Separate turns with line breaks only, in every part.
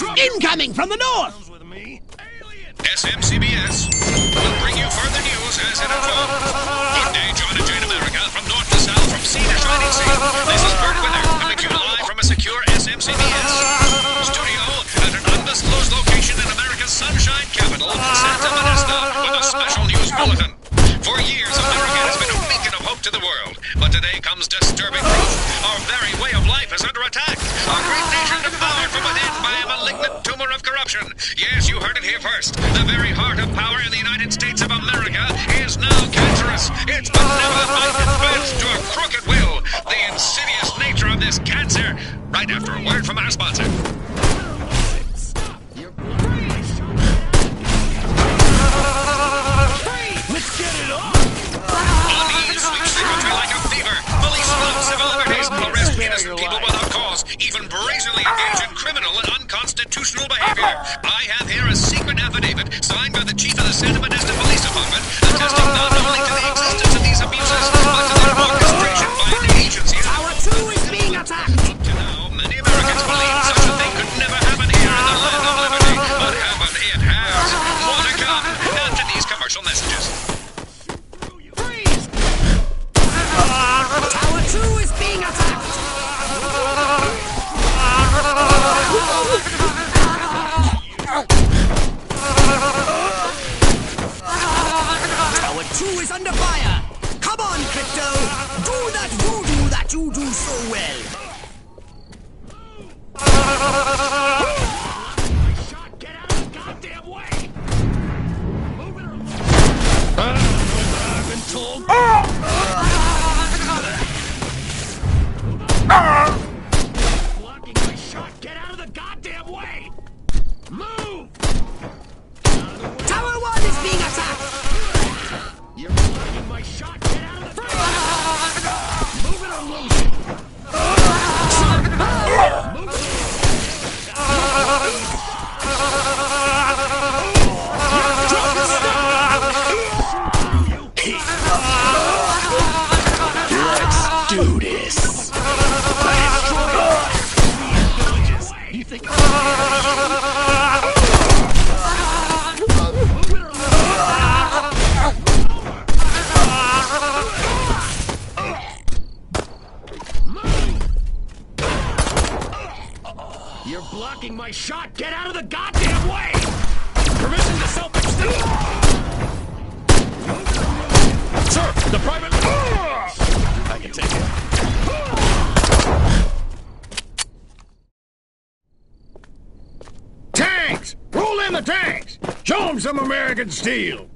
Incoming from the north!
SMCBS will bring you further news as it unfolds. Good day, John and Jane America, from north to south, from sea to shining sea. This is Bert Wither, coming to you live from a secure SMCBS studio at an undisclosed location in America's sunshine capital, Santa Modesto, with a special news bulletin. For years, America has been a beacon of hope to the world, but today comes disturbing proof. Our very way of life is under attack. Our great nation devoured from within by a malignant tumor of corruption. Yes, you heard it here first. The very heart of power in the United States of America is now cancerous. Its benevolent might bends to a crooked will. The insidious nature of this cancer. Right after a word from our sponsor.
Let's get it on!
Unease sweeps the country like a fever. Police flout civil liberties, arrest innocent people without cause, even brazenly engage in criminal and unconstitutional behavior. I have here a secret affidavit signed by the chief of the Santa Modesto Police Department, attesting not only to the existence of these abuses, but to their orchestration by an agency.
Tower 2 is being attacked!
Up to now, many Americans believe such a thing could never happen here in the land of liberty, but happen it has. More to come after these commercial messages.
Tower 2 is being attacked! Tower 2 is under fire! Come on, Crypto! Do that voodoo that you do so well! Get out of the goddamn way! Move it along! I've been told... Blocking my shot! Get out of the goddamn way! Move! Tower 1 is being attacked! You're blocking my shot! Get out of the Move it or lose it! Move it! Let's do this! You think You're blocking my shot! Get out of the goddamn way! Permission to self-extinguish! Sir, the private... I can take it.
Tanks! Roll in the tanks! Show them some American steel!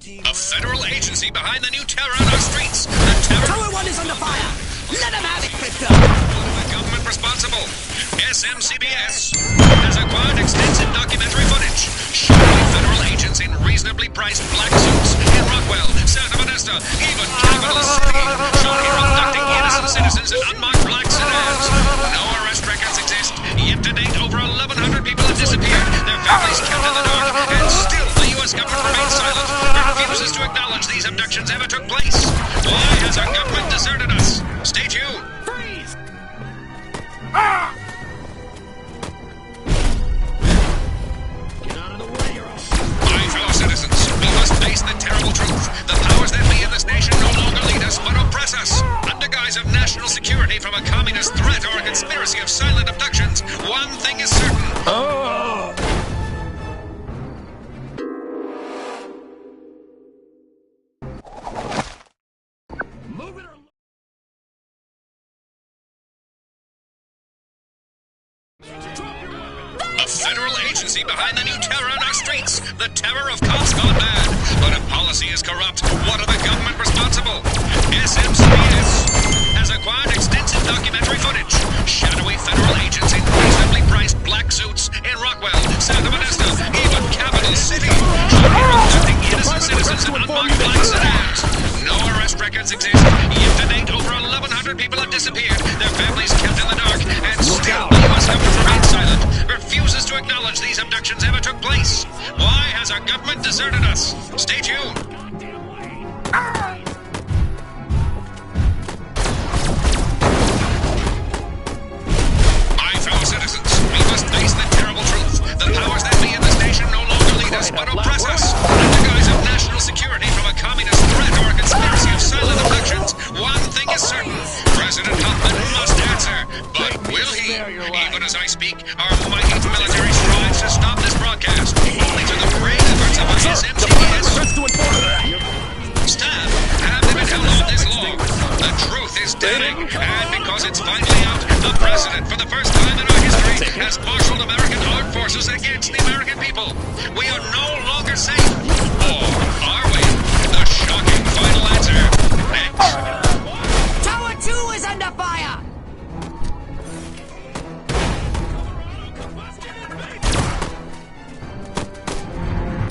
A federal agency behind the new terror on our streets. The terror...
Tower 1 is under fire! Let him have it, Crypto!
The government responsible. SMCBS has acquired extensive documentary footage showing federal agents in reasonably priced black suits in Rockwell, Santa Modesto, even Capital City, shown here abducting innocent citizens in unmarked black sedans. No arrest records exist. Yet to date, over 1,100 people have disappeared. Their families kept in the dark, and still the U.S. government remains silent, refuses to acknowledge these abductions ever took place. Why has our government deserted us? Stay tuned.
Freeze! Get out of the way, or I'll shoot!
My fellow citizens, we must face the terrible truth. The powers that be in this nation no longer lead us, but oppress us. Under guise of national security from a communist threat or a conspiracy of silent abductions, one thing is certain.
Move it or...
A federal agency behind the new terror on our streets. The terror of cops gone mad. But if policy is corrupt, what are the government responsible? SMCBS has acquired extensive documentary footage. Shadowy federal agents in reasonably priced black suits in Rockwell, Santa Modesto, even Capital City. Abducting innocent citizens in unmarked black sedans. No arrest records exist. Yet to date, over 1,100 people have disappeared. Their families kept in the dark, and still the U.S. government remains silent, refuses to acknowledge these abductions ever took place. Why has our government deserted us? Stay tuned. My fellow citizens, we must face the terrible truth. The powers that be in this nation no longer lead us, but oppress us. Under guise of national security from a communist threat or a conspiracy of silent abductions, one thing is certain. President Huffman must answer. But will he? Even as I speak, our mighty military strives to stop this broadcast. Only to the brave efforts of our SMCBS staff have they been held on this long. The truth is damning, and because it's finally out, the president, for the first time in our history, has marshaled American armed forces against the American people. We are no longer safe. Or are we? The shocking final answer. Next.
Tower 2 is under fire!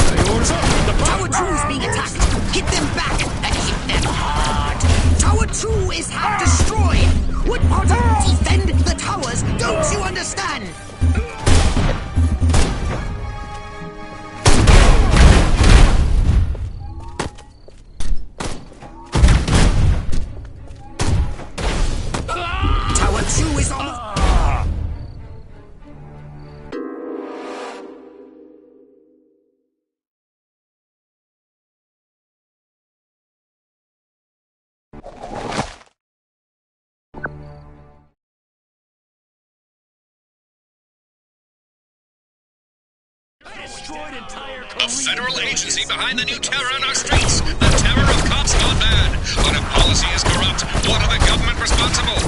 Tower 2 is being attacked. Hit them back and hit them hard. Tower 2 is half destroyed. What part of defend the towers don't you understand? Tower 2 is on.
A federal agency behind the new terror on our streets. The terror of cops gone bad. But if policy is corrupt, what are the government responsible?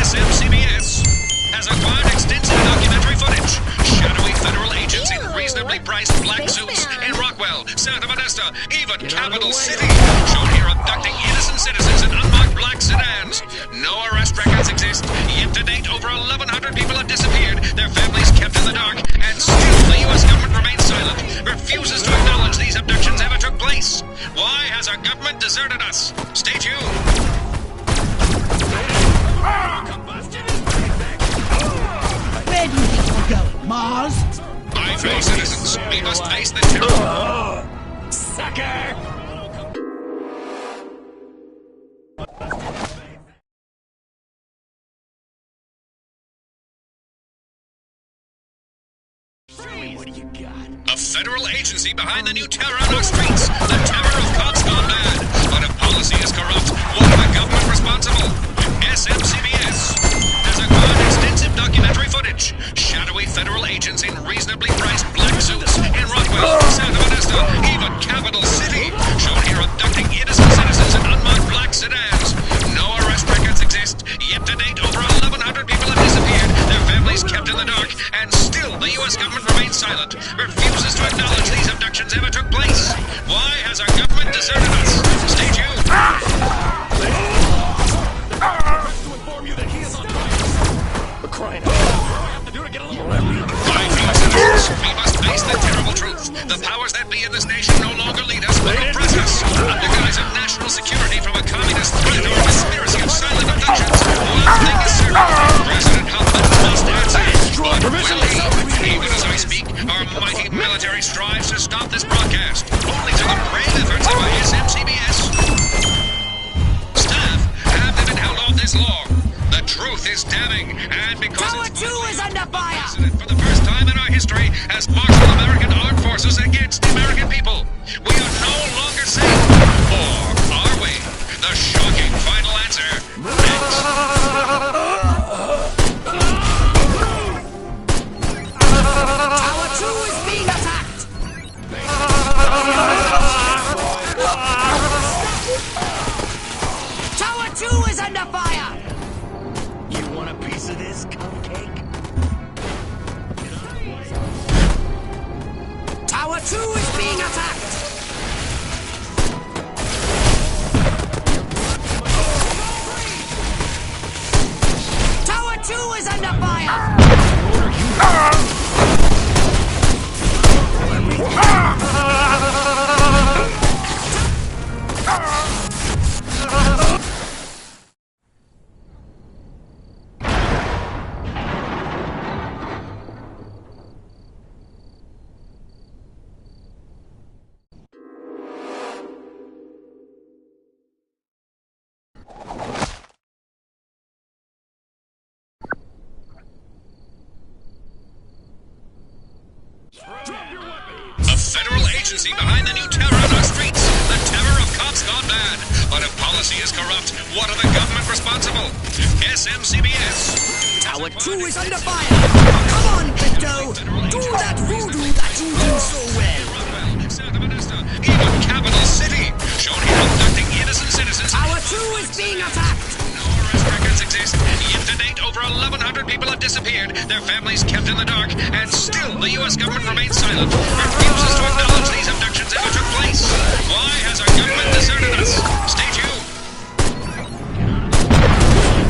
SMCBS has acquired extensive documentary footage. Shadowy federal agents in reasonably priced black suits in Rockwell, Santa Modesto, even Capital City. Shown here abducting innocent citizens in unmarked black sedans. No arrest records exist. Yet to date, over 1,100 people have disappeared. Their families kept in the dark. And still the U.S. government remains silent, refuses to acknowledge these abductions ever took place. Why has our government deserted us? Stay tuned.
Where do you think we're going, Mars?
My fellow citizens, we must face the terror.
Sucker!
A federal agency behind the new terror on our streets. The terror of cops gone bad. But if policy is corrupt, what are the government responsible? SMCBS has acquired extensive documentary footage. Shadowy federal agents in reasonably priced black suits in Rockwell, Santa Modesto, even Capital City. Shown here abducting innocent citizens in unmarked black sedans. No arrest records exist. Yet to date, over 1,100 people have disappeared. Their families kept in the dark. And still, the U.S. government remains silent, refuses to acknowledge these abductions ever took place. Why has our government deserted us? Stay tuned. My fellow citizens, we must face the terrible truth. The powers that be in this nation no longer lead us, but oppress us. Under guise of national security from a communist threat or a conspiracy of silent abductions, one thing is certain. President Huffman must answer. But will he? Even as I speak, our mighty military strives to stop this broadcast. Only to the brave efforts of our SMCBS staff have they been held on this long. The truth is damning, and because
Tower 2 is under fire!
for the first time in our history has marshaled American armed forces against the American people. We are no longer safe. Or are we? The shocking final answer. Next.
Tower 2 is being attacked! Tower 2 is under fire!
You want a piece of this, cupcake?
Tower 2 is being attacked! Tower 2 is under fire!
agency behind the new terror on our streets. The terror of cops gone bad. But if policy is corrupt, what are the government responsible? SMCBS.
Tower 2 is under fire! Come on, Crypto! Do that voodoo that you do so well!
Even Capital City, shown here abducting innocent citizens.
Tower 2 is being attacked!
No arrest records exist. Yet to date, over 1,100 people have disappeared, their families kept in the dark, and still the U.S. government remains silent, refuses to acknowledge these abductions ever took place. Why has our government deserted us? Stay tuned.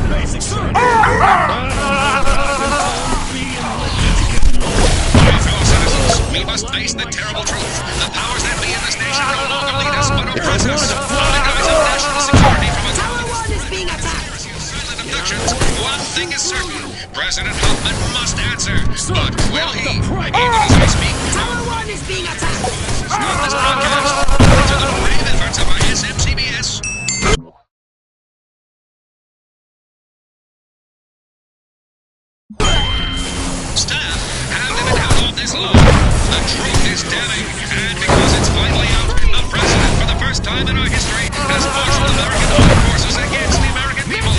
Basic surgery.
We must face the terrible truth. The powers that be in this nation no longer lead us, but oppress us. On the guise of national security from a
Tower 1 is being attacked!
silent abductions. One thing is certain. President Hoffman must answer. But will he? Even as we speak,
Tower 1 is being attacked!
stop this broadcast. To the brave efforts of our SMCBS. Staff, how did it out on this law? The truth is damning, and because it's finally out, the president, for the first time in our history, has marshaled American armed forces against the American people.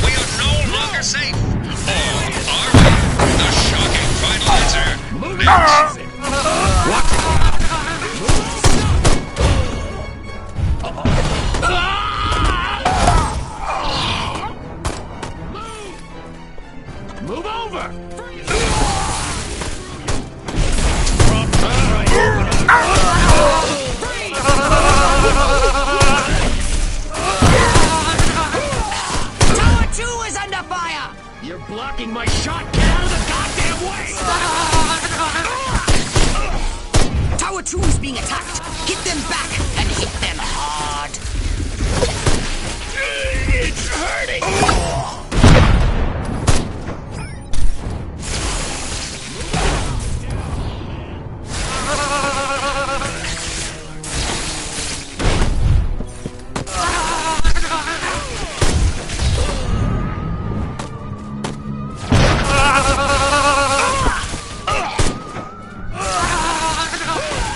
We are no longer safe. Or are we? The shocking final answer. Next.
Move over!
Tower 2 is under fire!
You're blocking my shot! Get out of the goddamn way!
Tower 2 is being attacked! Hit them back and hit them hard!
It's hurting!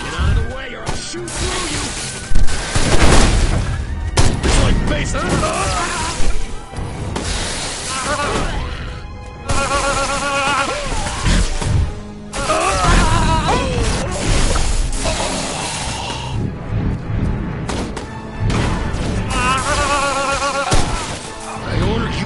Get out of the way or I'll shoot through you! It's like base... I ordered you...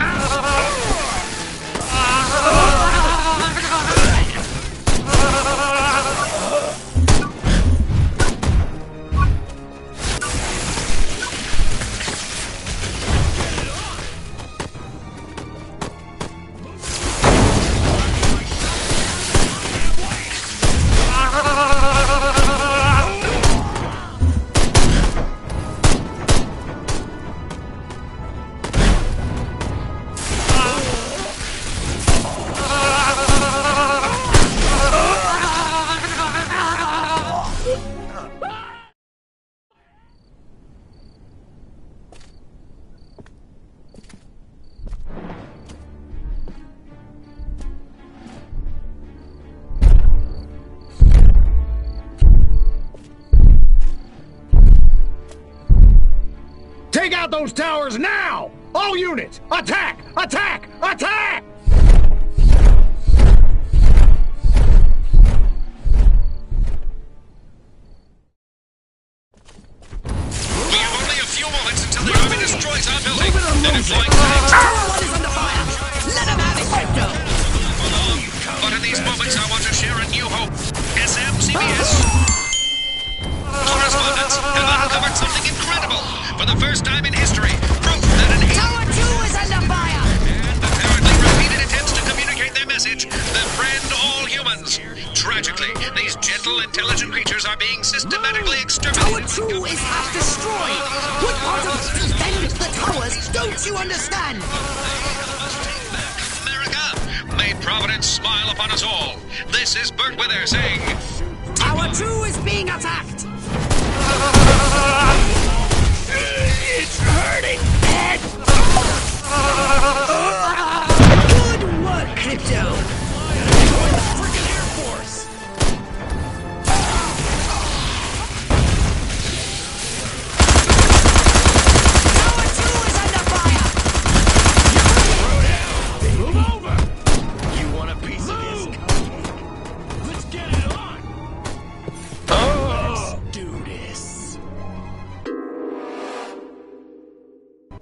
Take out those towers now! All units, attack! Attack! Attack!
We have only a few moments until the army destroys our building. Then employing tanks.
Tower 1 is under fire! Let them have it, Crypto!
But in these moments, I want to share a new hope. SMCBS correspondents have uncovered something incredible. For the first time in history, proof that an
Tower 2 is under fire!
and apparently repeated attempts to communicate their message befriend all humans. Tragically, these gentle, intelligent creatures are being systematically
Tower
exterminated.
2 is half destroyed! What part of defend the towers don't you understand?
America, may Providence smile upon us all. This is Bert Wither saying,
Tower 2 is being attacked!
It's hurting!
Good work, Crypto!
Freaking Air Force!
We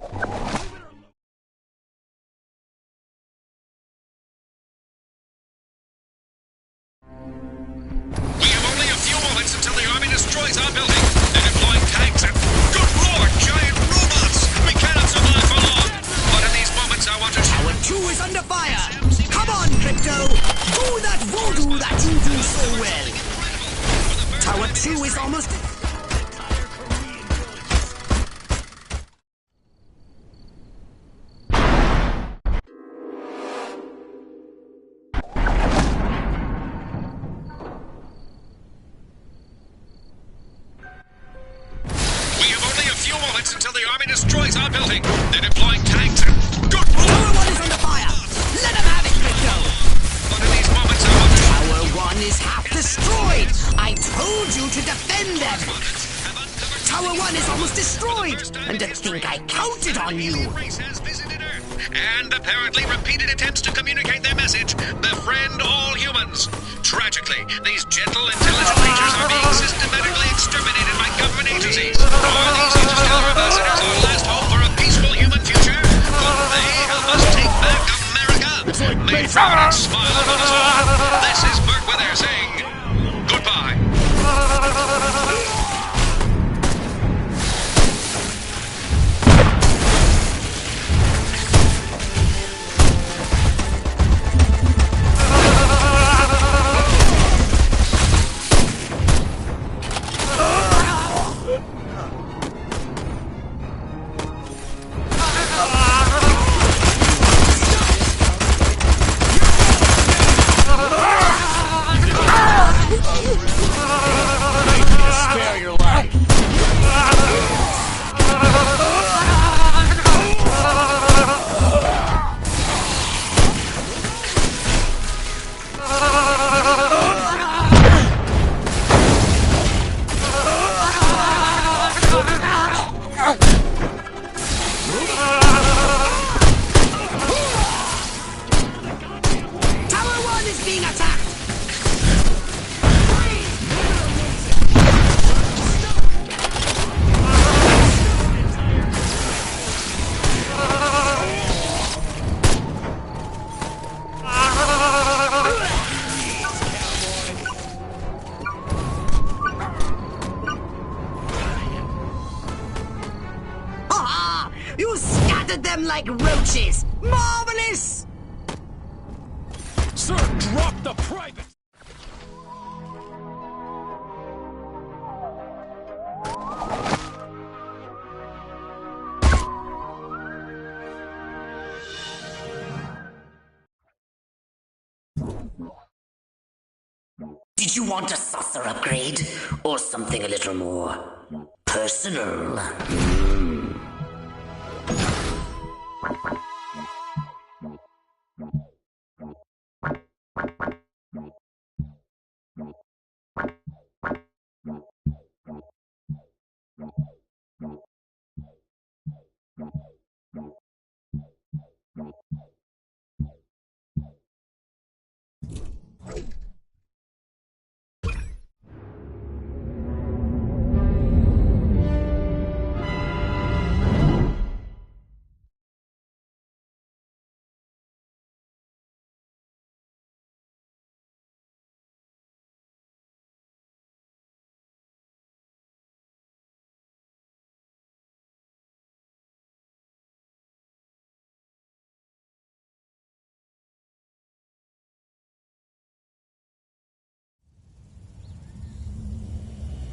have only a few moments until the army destroys our building. They're deploying tanks and, good lord, giant robots! We cannot survive for long! But in these moments, I want to show
Tower 2 is under fire! Come on, Crypto! Do that voodoo that you do so well! Tower 2 is almost...
We have only a few moments until the army destroys our building. They're deploying tanks and, good lord!
Tower 1 is under fire! Let him have it, Crypto!
But in these moments, I want to
Tower 1 is half destroyed! I told you to defend them! Tower 1 is almost destroyed! And to think I counted on you!
race has visited Earth, and apparently repeated attempts to communicate their message, befriend all humans. Tragically, these gentle, intelligent creatures are being systematically exterminated by government agencies. Are these interstellar ambassadors our last hope for a peaceful human future? Will they help us take back America? May Providence smile upon us all. This is Bert Wither saying goodbye.
Spare your life.
Tower 1 is being attacked! Ha! You scattered them like roaches! Marvelous!
Sir, drop the private.
Did you want a saucer upgrade? Or something a little more personal?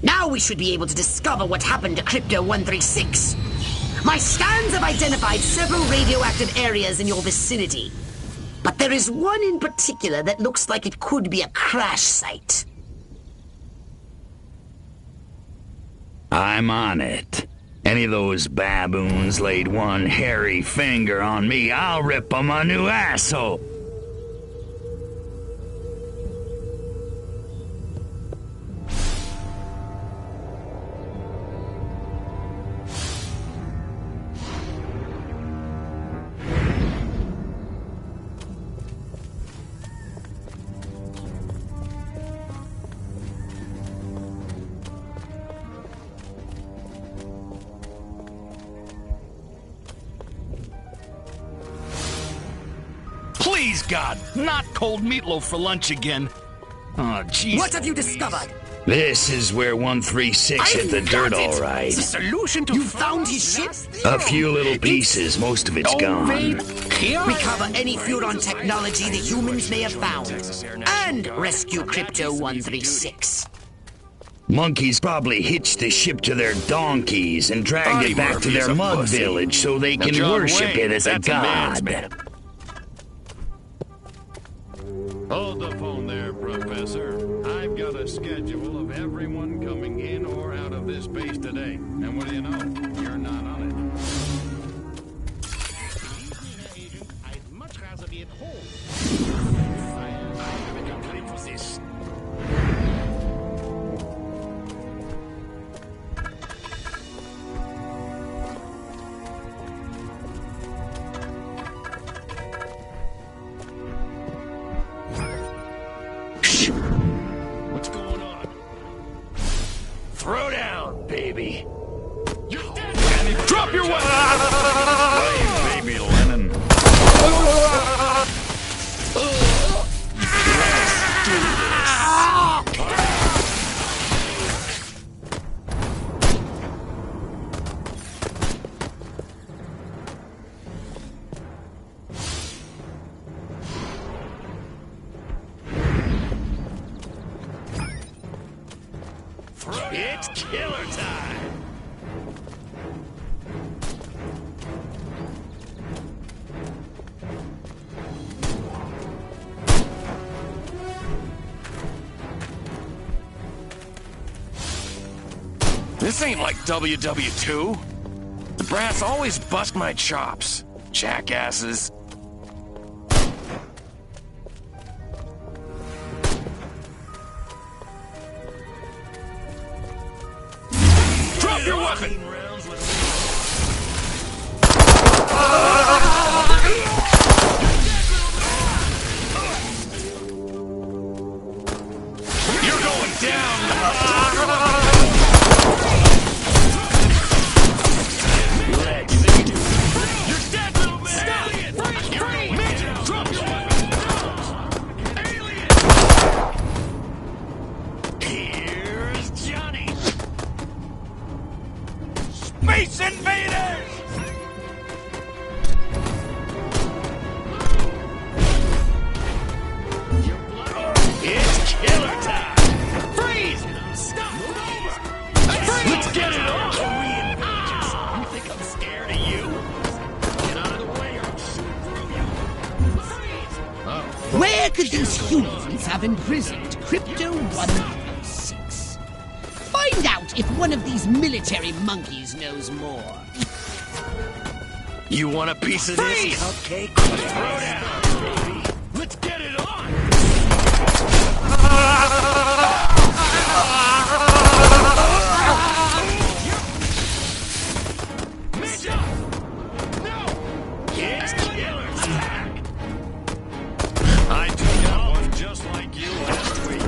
Now we should be able to discover what happened to Crypto-136. My scans have identified several radioactive areas in your vicinity. But there is one in particular that looks like it could be a crash site.
I'm on it. Any of those baboons laid one hairy finger on me, I'll rip 'em a new asshole.
Please, God, not cold meatloaf for lunch again. Oh, jeez.
What have you discovered?
This is where 136 hit the dirt, all right.
The solution to
You found his ship?
A few little pieces, most of it's gone.
Recover any Furon technology the humans may have found. And rescue Crypto 136.
Monkeys probably hitched the ship to their donkeys and dragged it back to their mud village so they can worship it as a god.
Hold the phone there, Professor. I've got a schedule of everyone coming in or out of this base today. And what do you know? You're not on it.
I'd much rather be at home. I haven't got time for this. What's going on?
Throw down, baby.
You're dead! Drop your weapon!
Hey, baby Lennon.
It's killer time!
This ain't like WW2. The brass always bust my chops. Jackasses.
Drop your weapon!
You're going down!
You're dead, little man! Stop! Midget, drop your weapon! Alien! Here's Johnny! Space Invaders! It's killer time! Freeze! Stop! Freeze! Let's get it on! You think I'm scared of you? Get out of the way or I'll shoot through you! Freeze!
Where could these humans have imprisoned Crypto 136? Find out if one of these military monkeys knows more.
You want a piece of
Freeze!
this cupcake?
Throw down, baby! Let's get it on! Midget! No! It's killer attack!
I took out one just like you last week.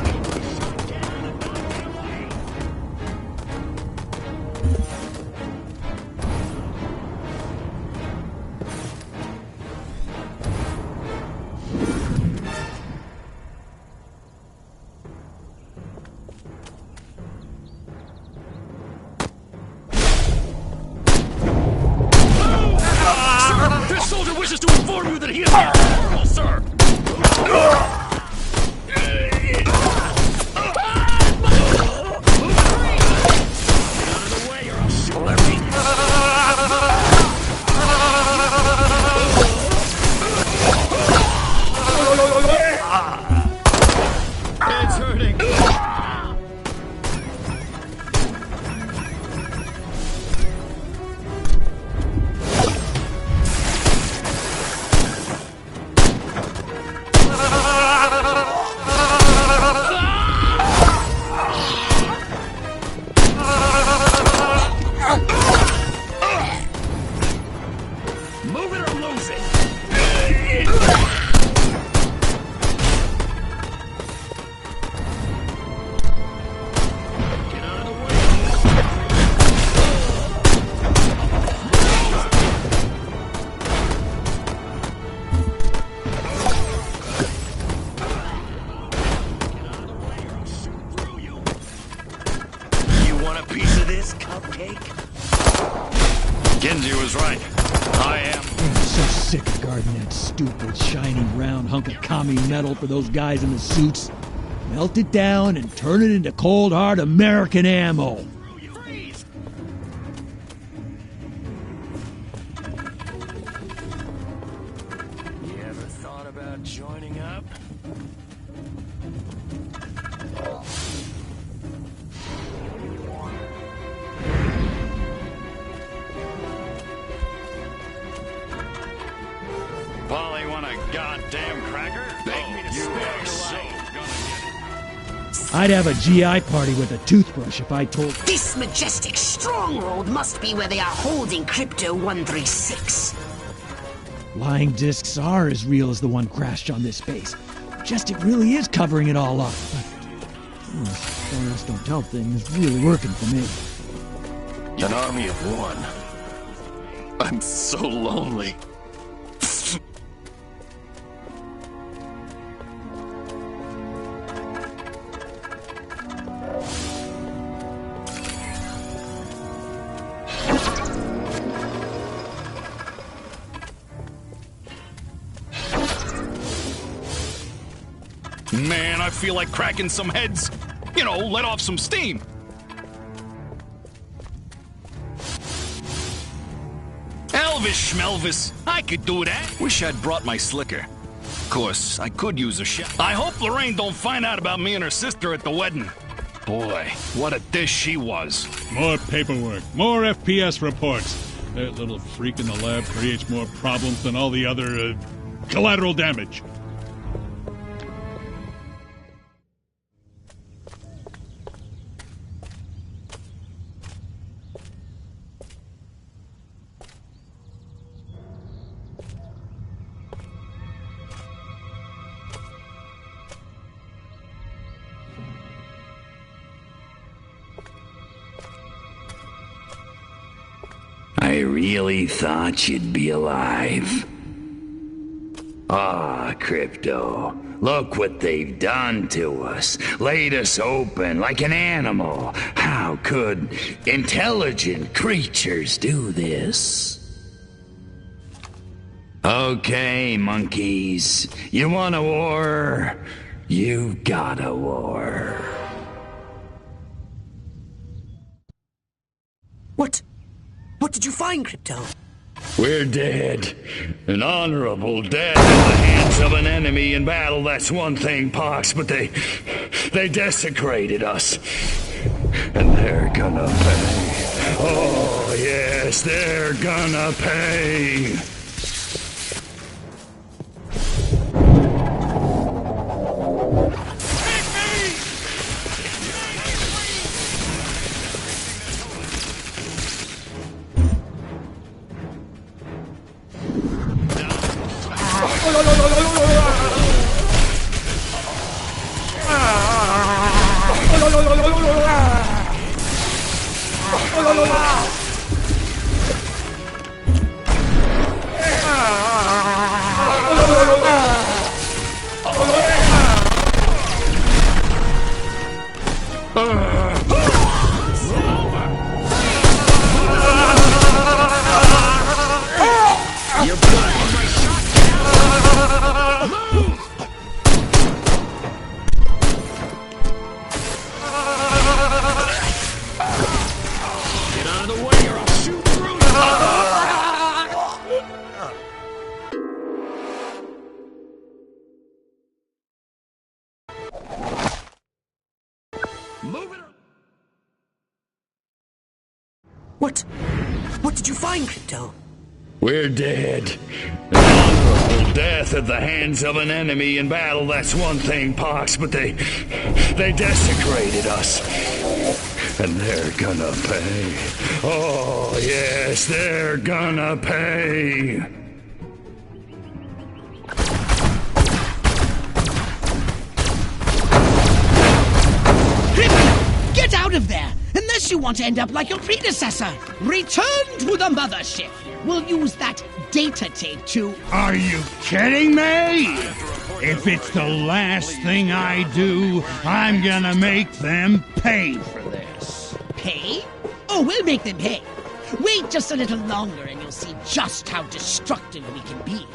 This soldier wishes to inform you that he is not normal, sir!
It's hurting.
Move it or lose it! Get out of the way!
right. I am.
I'm so sick of guarding that stupid, shiny, round hunk of commie metal for those guys in the suits. Melt it down and turn it into cold, hard American ammo.
Freeze!
You ever thought about joining up?
Polly want a goddamn cracker?
Beg me to
you
spare
are
your
so
life.
gonna get it.
I'd have a GI party with a toothbrush if I told...
This majestic stronghold must be where they are holding Crypto 136.
Lying discs are as real as the one crashed on this base. Just it really is covering it all up. But Stardust Don't Tell thing is really working for me.
An army of one. I'm so lonely.
Man, I feel like cracking some heads. You know, let off some steam. Elvis schmelvis, I could do that. Wish I'd brought my slicker. Of course, I could use a shot. I hope Lorraine don't find out about me and her sister at the wedding. Boy, what a dish she was.
More paperwork, more FPS reports. That little freak in the lab creates more problems than all the other collateral damage.
I really thought you'd be alive. Ah, Crypto. Look what they've done to us. Laid us open like an animal. How could intelligent creatures do this? Okay, monkeys. You want a war? You got a war.
What did you find, Crypto?
We're dead. An honorable death in the hands of an enemy in battle, that's one thing, Pox, but they desecrated us. And they're gonna pay. Oh, yes, they're gonna pay.
What did you find, Crypto?
We're dead. An honorable death at the hands of an enemy in battle, that's one thing, Pox, but they desecrated us. And they're gonna pay. Oh, yes, they're gonna pay.
Get out of there! Unless you want to end up like your predecessor. Return to the mothership. We'll use that data tape to...
Are you kidding me? If it's the last thing I do, I'm gonna make them pay for this.
Pay? Oh, we'll make them pay. Wait just a little longer and you'll see just how destructive we can be.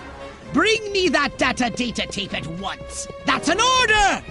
Bring me that data tape at once. That's an order!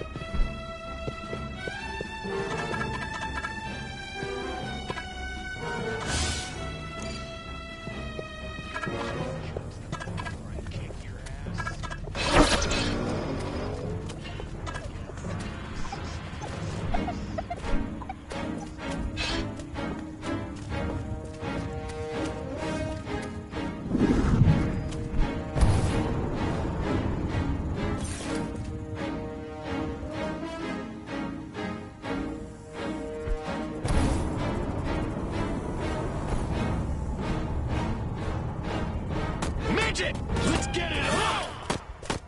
Midget! Let's get it on!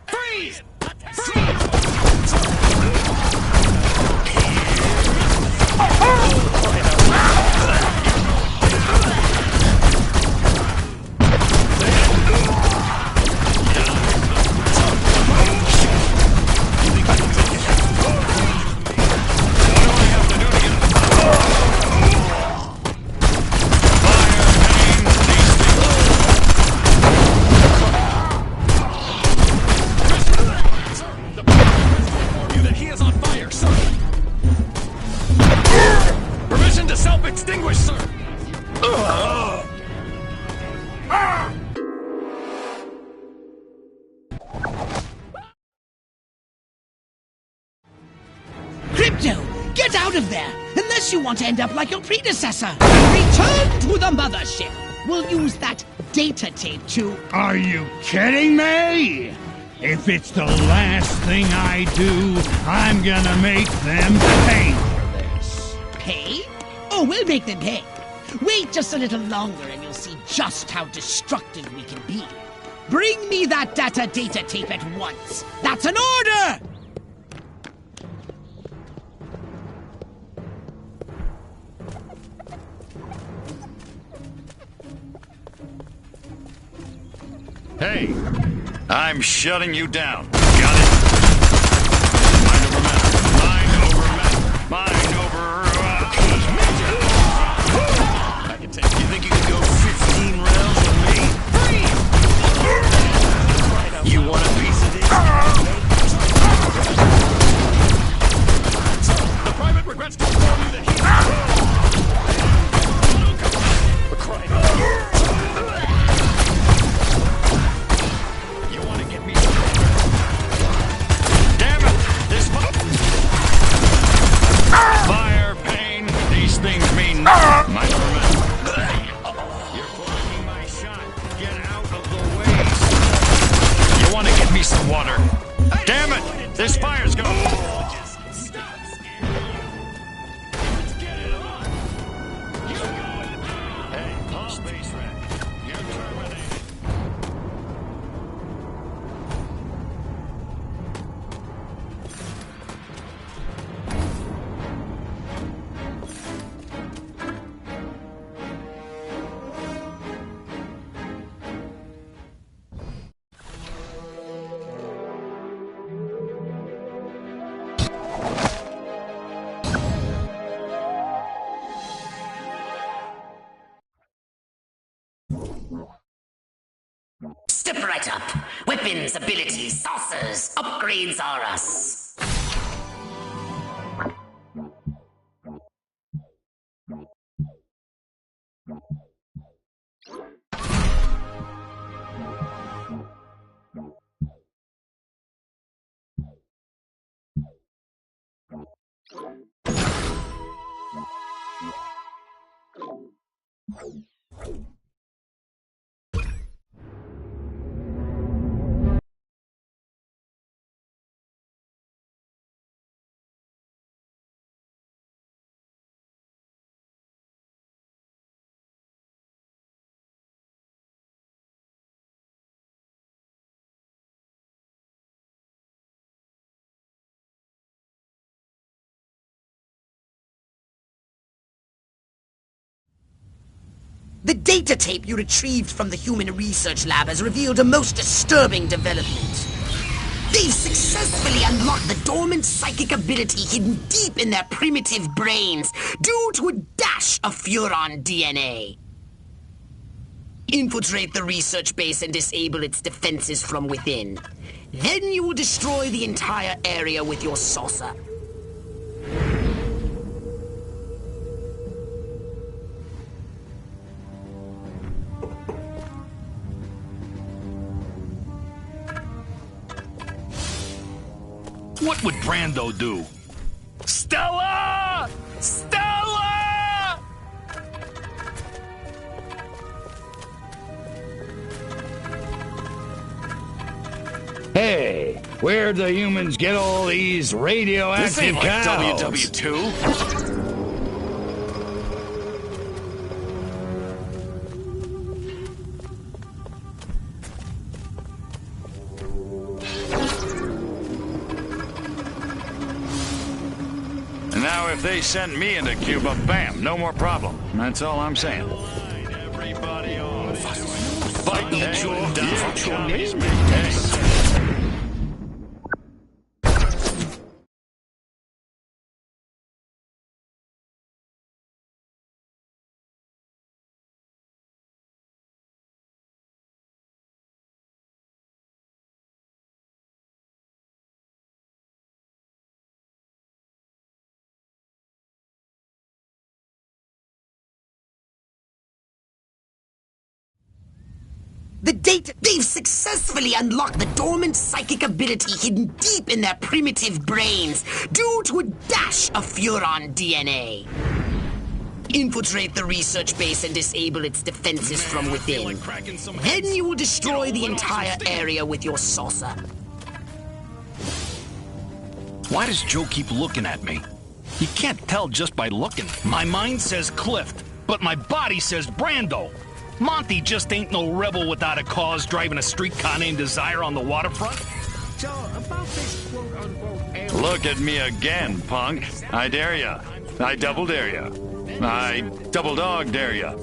Freeze! Self-extinguish, sir!
Crypto, get out of there! Unless you want to end up like your predecessor! Return to the mothership! We'll use that data tape to...
Are you kidding me? If it's the last thing I do, I'm gonna make them pay for this.
Pay? Oh, we'll make them pay. Wait just a little longer and you'll see just how destructive we can be. Bring me that data tape at once. That's an order!
Hey, I'm shutting you down. Got it? Mind over matter. Mind over matter. Mind over... You think you can go 15 rounds with me? You want a piece of this?
The private regrets to inform you that we're crying out. You want to get me?
Damn it! This fire, pain, these things mean nothing. Mind over matter. Some water. Damn it! This fire's going.
Stop scaring you. Let's get it on. You go it. Hey, space rat. You're terminated.
Step right up. Weapons, abilities, saucers, upgrades are us. The data tape you retrieved from the Human Research Lab has revealed a most disturbing development. They've successfully unlocked the dormant psychic ability hidden deep in their primitive brains due to a dash of Furon DNA. Infiltrate the research base and disable its defenses from within. Then you will destroy the entire area with your saucer.
What would Brando do? Stella! Stella!
Hey, where'd the humans get all these radioactive
This ain't like
cows?
WW2.
And now if they sent me into Cuba, bam, no more problem. That's all I'm saying.
Everybody on.
Fight the
They've successfully unlocked the dormant psychic ability hidden deep in their primitive brains due to a dash of Furon DNA. Infiltrate the research base and disable its defenses from within. Then you will destroy the entire area with your saucer.
Why does Joe keep looking at me? You can't tell just by looking. My mind says Clift, but my body says Brando. Monty just ain't no rebel without a cause driving a streetcar named Desire on the waterfront.
So, about this quote-unquote alien...
Look at me again, punk. I dare ya. I double dare ya. I double dog dare ya.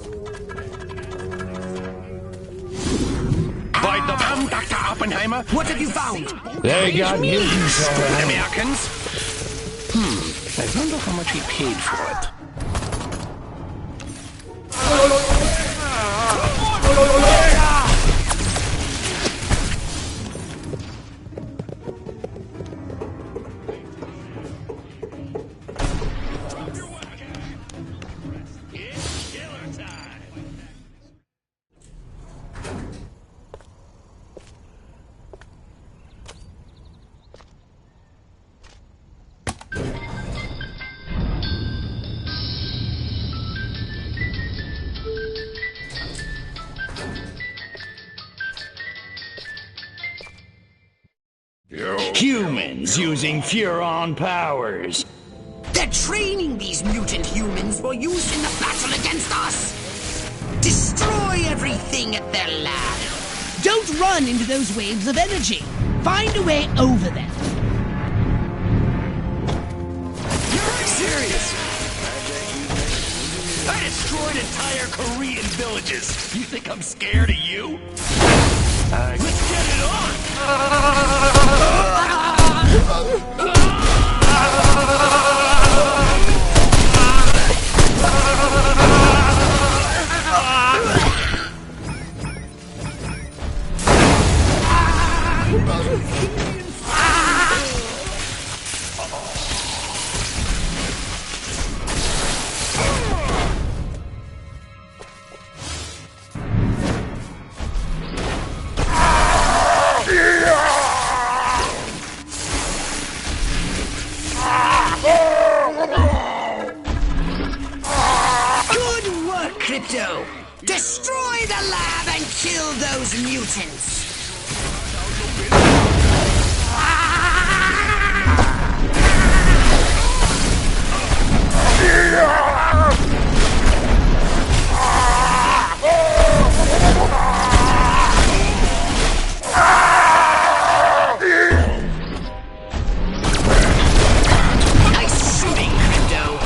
Fight the bomb, Dr. Oppenheimer.
What have you found?
They got mutants, all right.
Americans? I wonder how much he paid for it.
Humans using Furon powers.
They're training these mutant humans for use in the battle against us. Destroy everything at their lab.
Don't run into those waves of energy. Find a way over them.
You're serious? I destroyed entire Korean villages. You think I'm scared of you? Let's get it on!
Good work, Crypto. Destroy the lab and kill those mutants. Nice shooting, Crypto.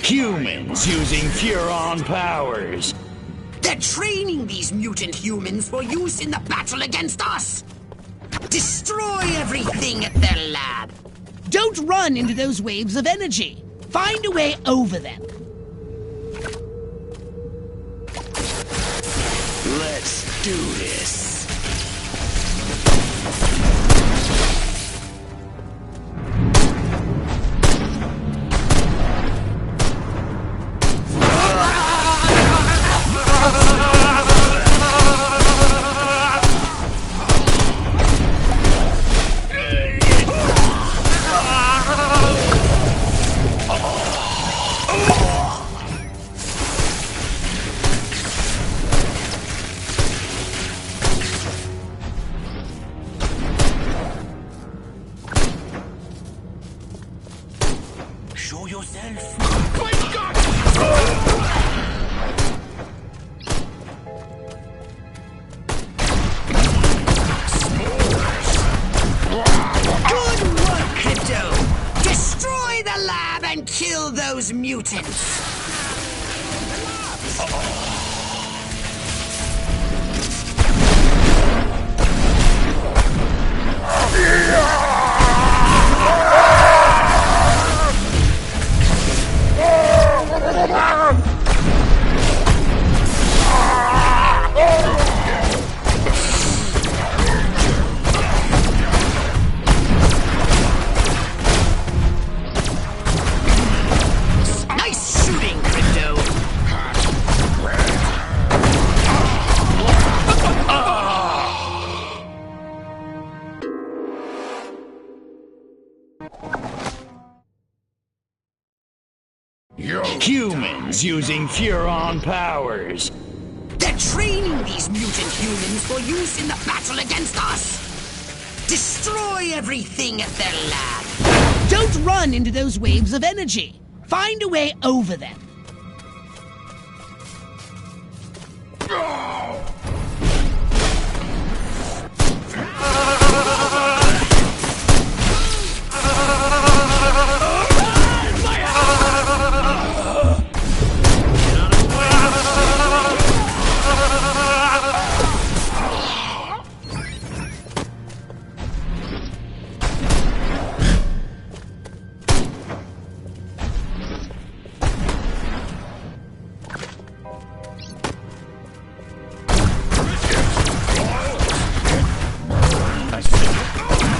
Humans using Furon powers.
They're training these mutant humans for use in the battle against us. Destroy everything at their lab.
Don't run into those waves of energy. Find a way over them.
Let's do this. Show yourself.
Good work, Crypto! Destroy the lab and kill those mutants! Nice shooting, Crypto!
Humans using Furon powers.
They're training these mutant humans for use in the battle against us! Destroy everything at their lab!
Don't run into those waves of energy. Find a way over them.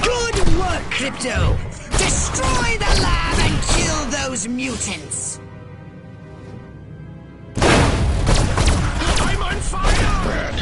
Good work, Crypto! Destroy the lab and kill those mutants!
I'm on fire!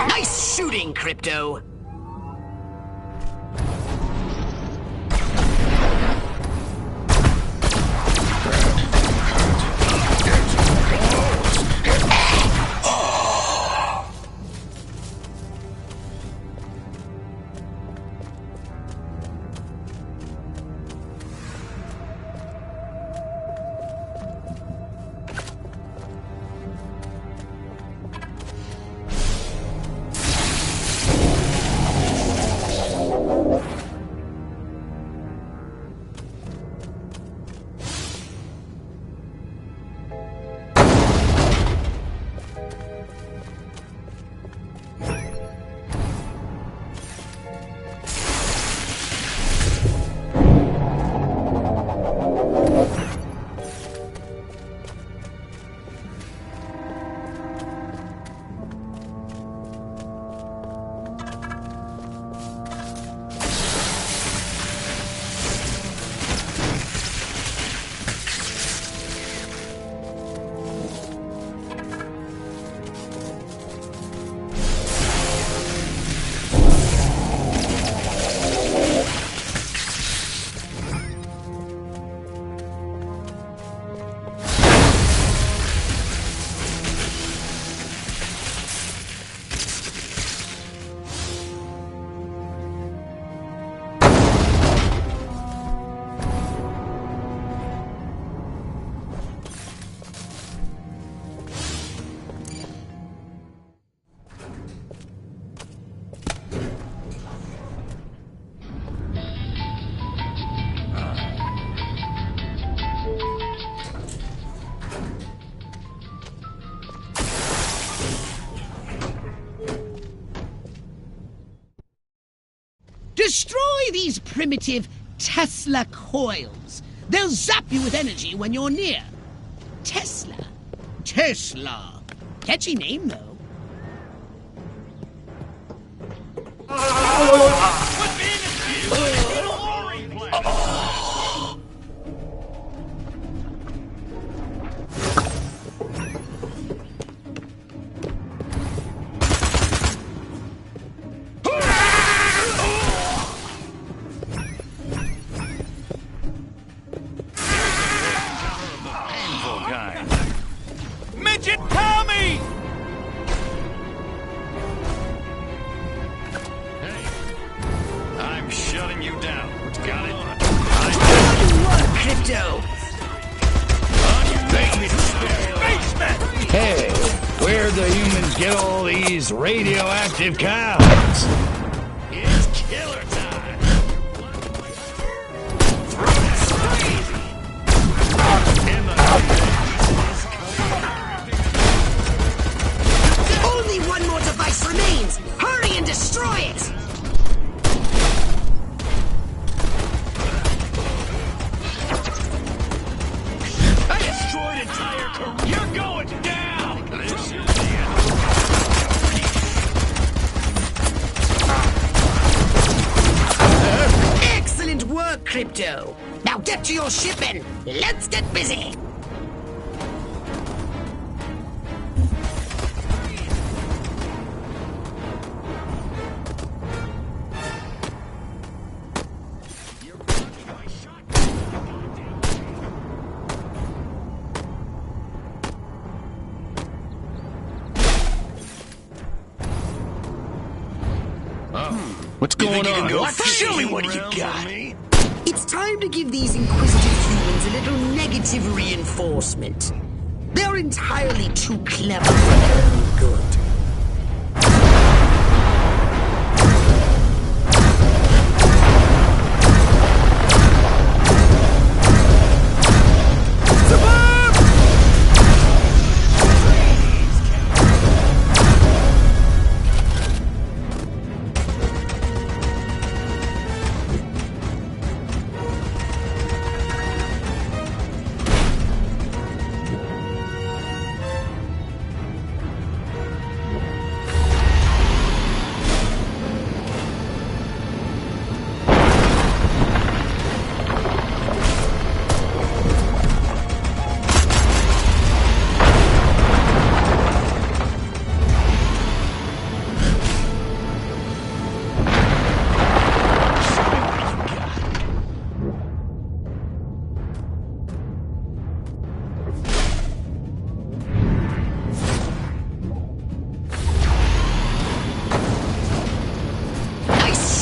Nice shooting, Crypto!
Destroy these primitive Tesla coils. They'll zap you with energy when you're near. Tesla. Tesla. Catchy name, though.
Midget Tommy! I'm shutting you down. Got it?
What, Crypto?
Hey, where'd the humans get all these radioactive cows?
It's killer time.
Only one more device remains! Hurry and destroy it!
I destroyed entire career. You're going down. This is
Excellent work, Crypto! Now get to your ship and let's get busy!
What's going on?
Show me what you got.
It's time to give these inquisitive humans a little negative reinforcement. They're entirely too clever for their own good.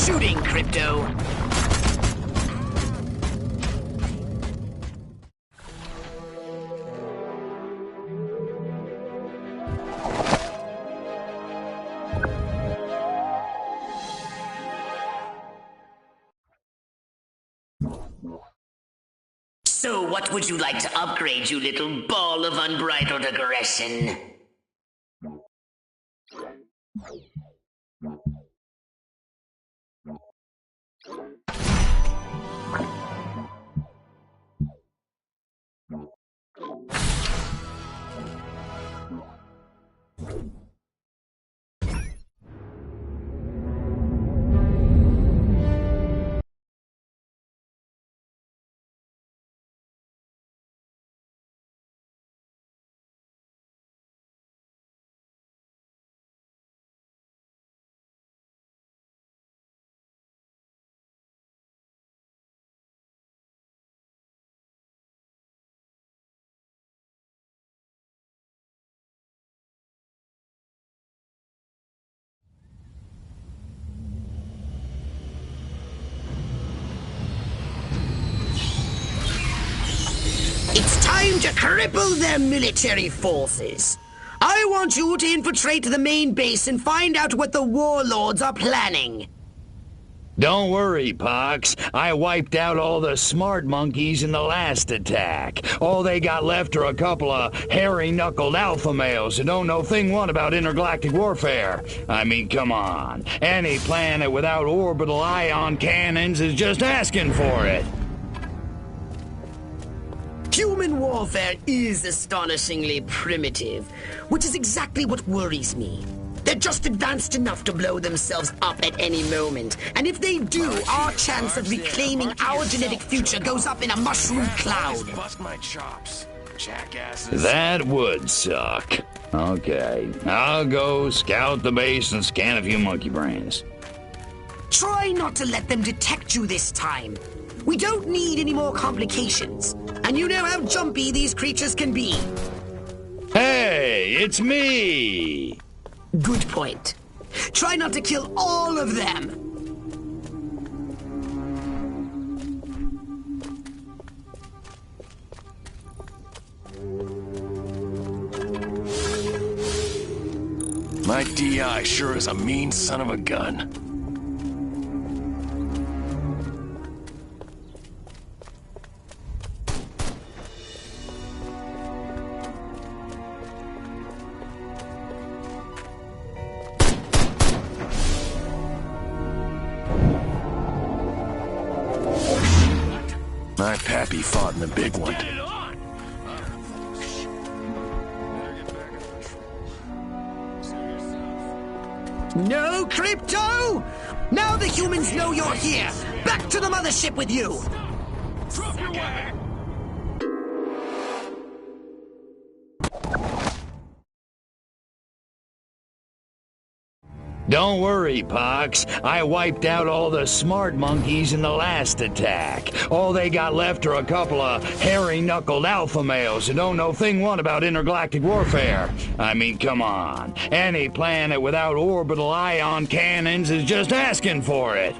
Shooting, Crypto! So what would you like to upgrade, you little ball of unbridled aggression? It's time to cripple their military forces. I want you to infiltrate the main base and find out what the warlords are planning.
Don't worry, Pox. I wiped out all the smart monkeys in the last attack. All they got left are a couple of hairy-knuckled alpha males who don't know thing one about intergalactic warfare. I mean, come on. Any planet without orbital ion cannons is just asking for it.
Human warfare is astonishingly primitive, which is exactly what worries me. They're just advanced enough to blow themselves up at any moment. And if they do, our chance of reclaiming our genetic future goes up in a mushroom cloud.
Bust my chops, jackasses.
That would suck. Okay, I'll go scout the base and scan a few monkey brains.
Try not to let them detect you this time. We don't need any more complications. And you know how jumpy these creatures can be.
Hey, it's me!
Good point. Try not to kill all of them.
My DI sure is a mean son of a gun. My pappy fought in the big one.
No, Crypto! Now the humans know you're here! Back to the mothership with you!
Drop your weapon!
Don't worry, Pox. I wiped out all the smart monkeys in the last attack. All they got left are a couple of hairy-knuckled alpha males who don't know thing one about intergalactic warfare. I mean, come on. Any planet without orbital ion cannons is just asking for it.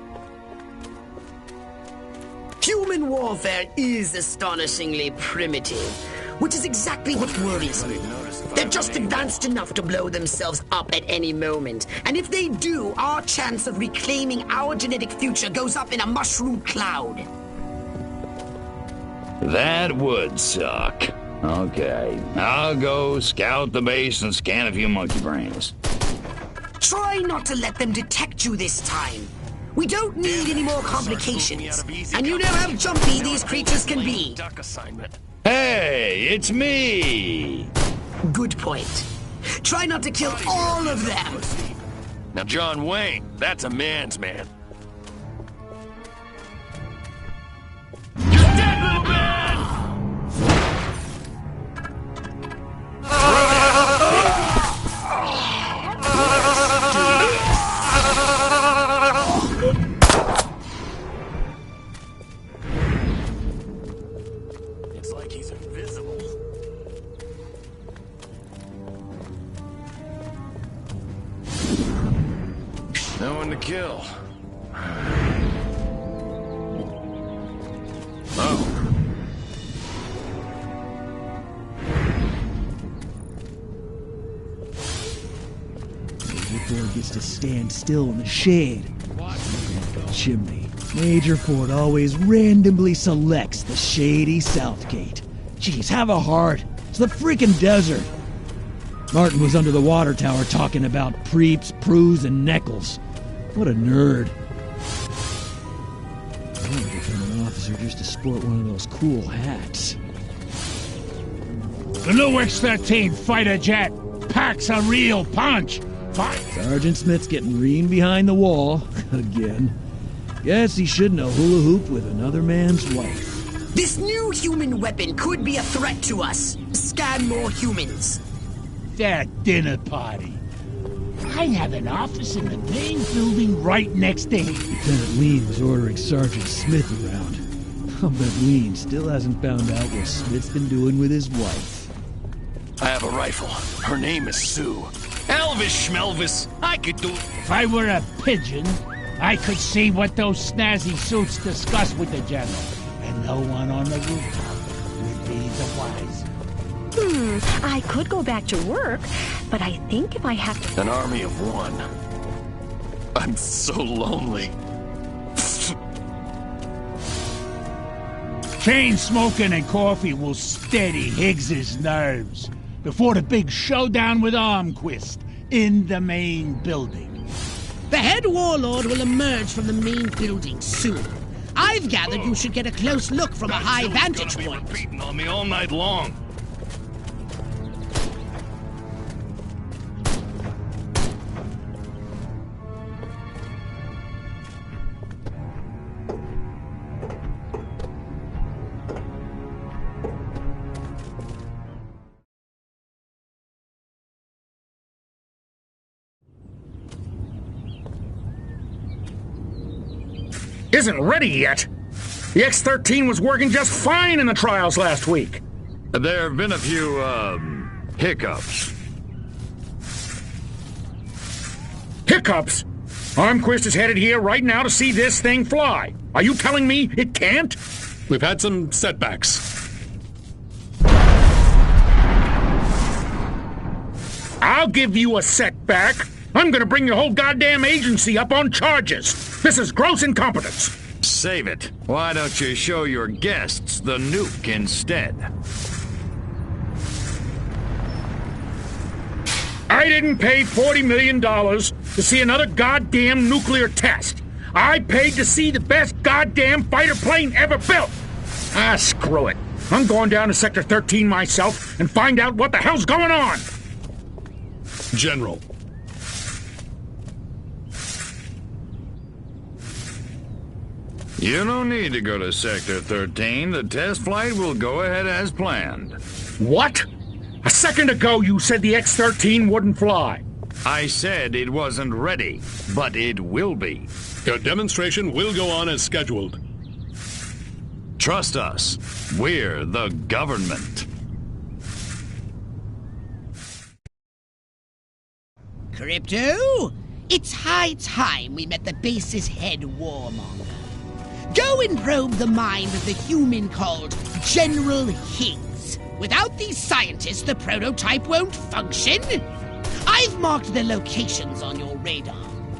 Human warfare is astonishingly primitive, which is exactly what worries me. They're just advanced enough to blow themselves up at any moment. And if they do, our chance of reclaiming our genetic future goes up in a mushroom cloud.
That would suck. Okay, I'll go scout the base and scan a few monkey brains.
Try not to let them detect you this time. We don't need any more complications. And you know how jumpy these creatures can be.
Duck assignment.
Hey, it's me!
Good point. Try not to kill all of them.
Now, John Wayne, that's a man's man. You're dead, little man! It's like he's invisible. No one to kill. Oh.
Major Ford gets to stand still in the shade. The chimney. Major Ford always randomly selects the shady Southgate. Jeez, have a heart. It's the freaking desert. Martin was under the water tower talking about preeps, prues, and neckles. What a nerd. I want to become an officer just to sport one of those cool hats.
The new X-13 fighter jet packs a real punch.
Sergeant Smith's getting reamed behind the wall. Again. Guess he shouldn't have hula hooped with another man's wife.
This new human weapon could be a threat to us. Scan more humans.
That dinner party. I have an office in the main building right next to him.
Lieutenant Lean was ordering Sergeant Smith around. I'll bet Lean still hasn't found out what Smith's been doing with his wife.
I have a rifle. Her name is Sue.
Elvis Schmelvis, I could do it.
If I were a pigeon, I could see what those snazzy suits discuss with the general. And no one on the rooftop would be the wiser.
I could go back to work, but I think if I have to...
An army of one. I'm so lonely.
Chain smoking and coffee will steady Higgs's nerves before the big showdown with Armquist in the main building.
The head warlord will emerge from the main building soon. I've gathered you should get a close look from a high vantage point.
Beating on me all night long.
Isn't ready yet. The X-13 was working just fine in the trials last week.
There have been a few, hiccups.
Hiccups? Armquist is headed here right now to see this thing fly. Are you telling me it can't?
We've had some setbacks.
I'll give you a setback. I'm gonna bring your whole goddamn agency up on charges. This is gross incompetence.
Save it. Why don't you show your guests the nuke instead?
I didn't pay $40 million to see another goddamn nuclear test. I paid to see the best goddamn fighter plane ever built. Ah, screw it. I'm going down to Sector 13 myself and find out what the hell's going on.
General.
You don't need to go to Sector 13. The test flight will go ahead as planned.
What? A second ago you said the X-13 wouldn't fly.
I said it wasn't ready, but it will be.
Your demonstration will go on as scheduled.
Trust us. We're the government.
Crypto, it's high time we met the base's head warmonger. Go and probe the mind of the human called General Higgs. Without these scientists, the prototype won't function. I've marked their locations on your radar.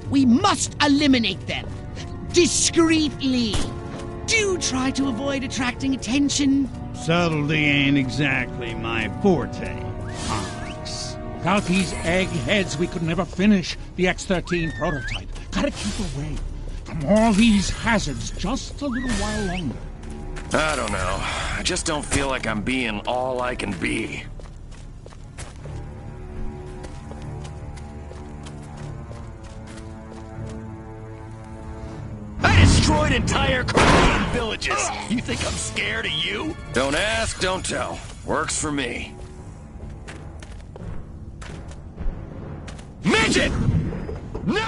We must eliminate them. Discreetly. Do try to avoid attracting attention.
Subtlety ain't exactly my forte, Onyx. Without these eggheads, we could never finish the X-13 prototype. Gotta keep away from all these hazards just a little while longer.
I don't know. I just don't feel like I'm being all I can be. I destroyed entire Korean villages. You think I'm scared of you? Don't ask, don't tell. Works for me. Midget! No!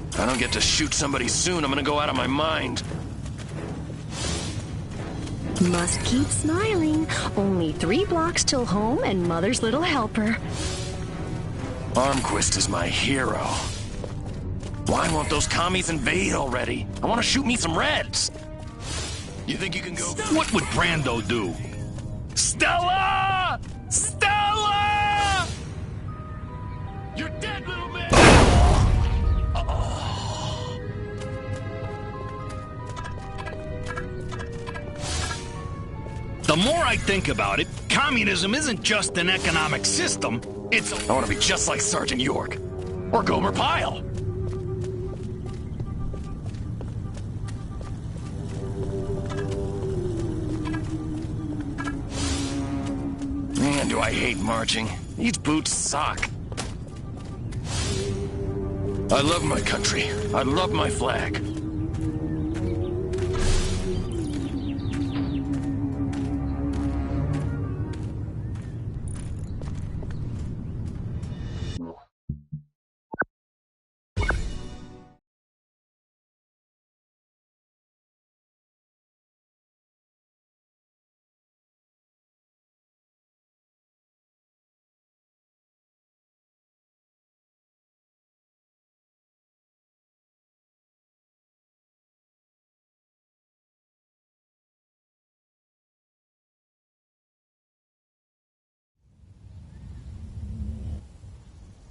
If I don't get to shoot somebody soon, I'm gonna go out of my mind.
Must keep smiling. Only 3 blocks till home and Mother's little helper.
Armquist is my hero. Why won't those commies invade already? I want to shoot me some Reds. You think you can go?
What would Brando do?
Stella! Stella! You're dead, little man!
The more I think about it, communism isn't just an economic system, it's a...
I want to be just like Sergeant York. Or Gomer Pyle. Man, do I hate marching. These boots suck. I love my country. I love my flag.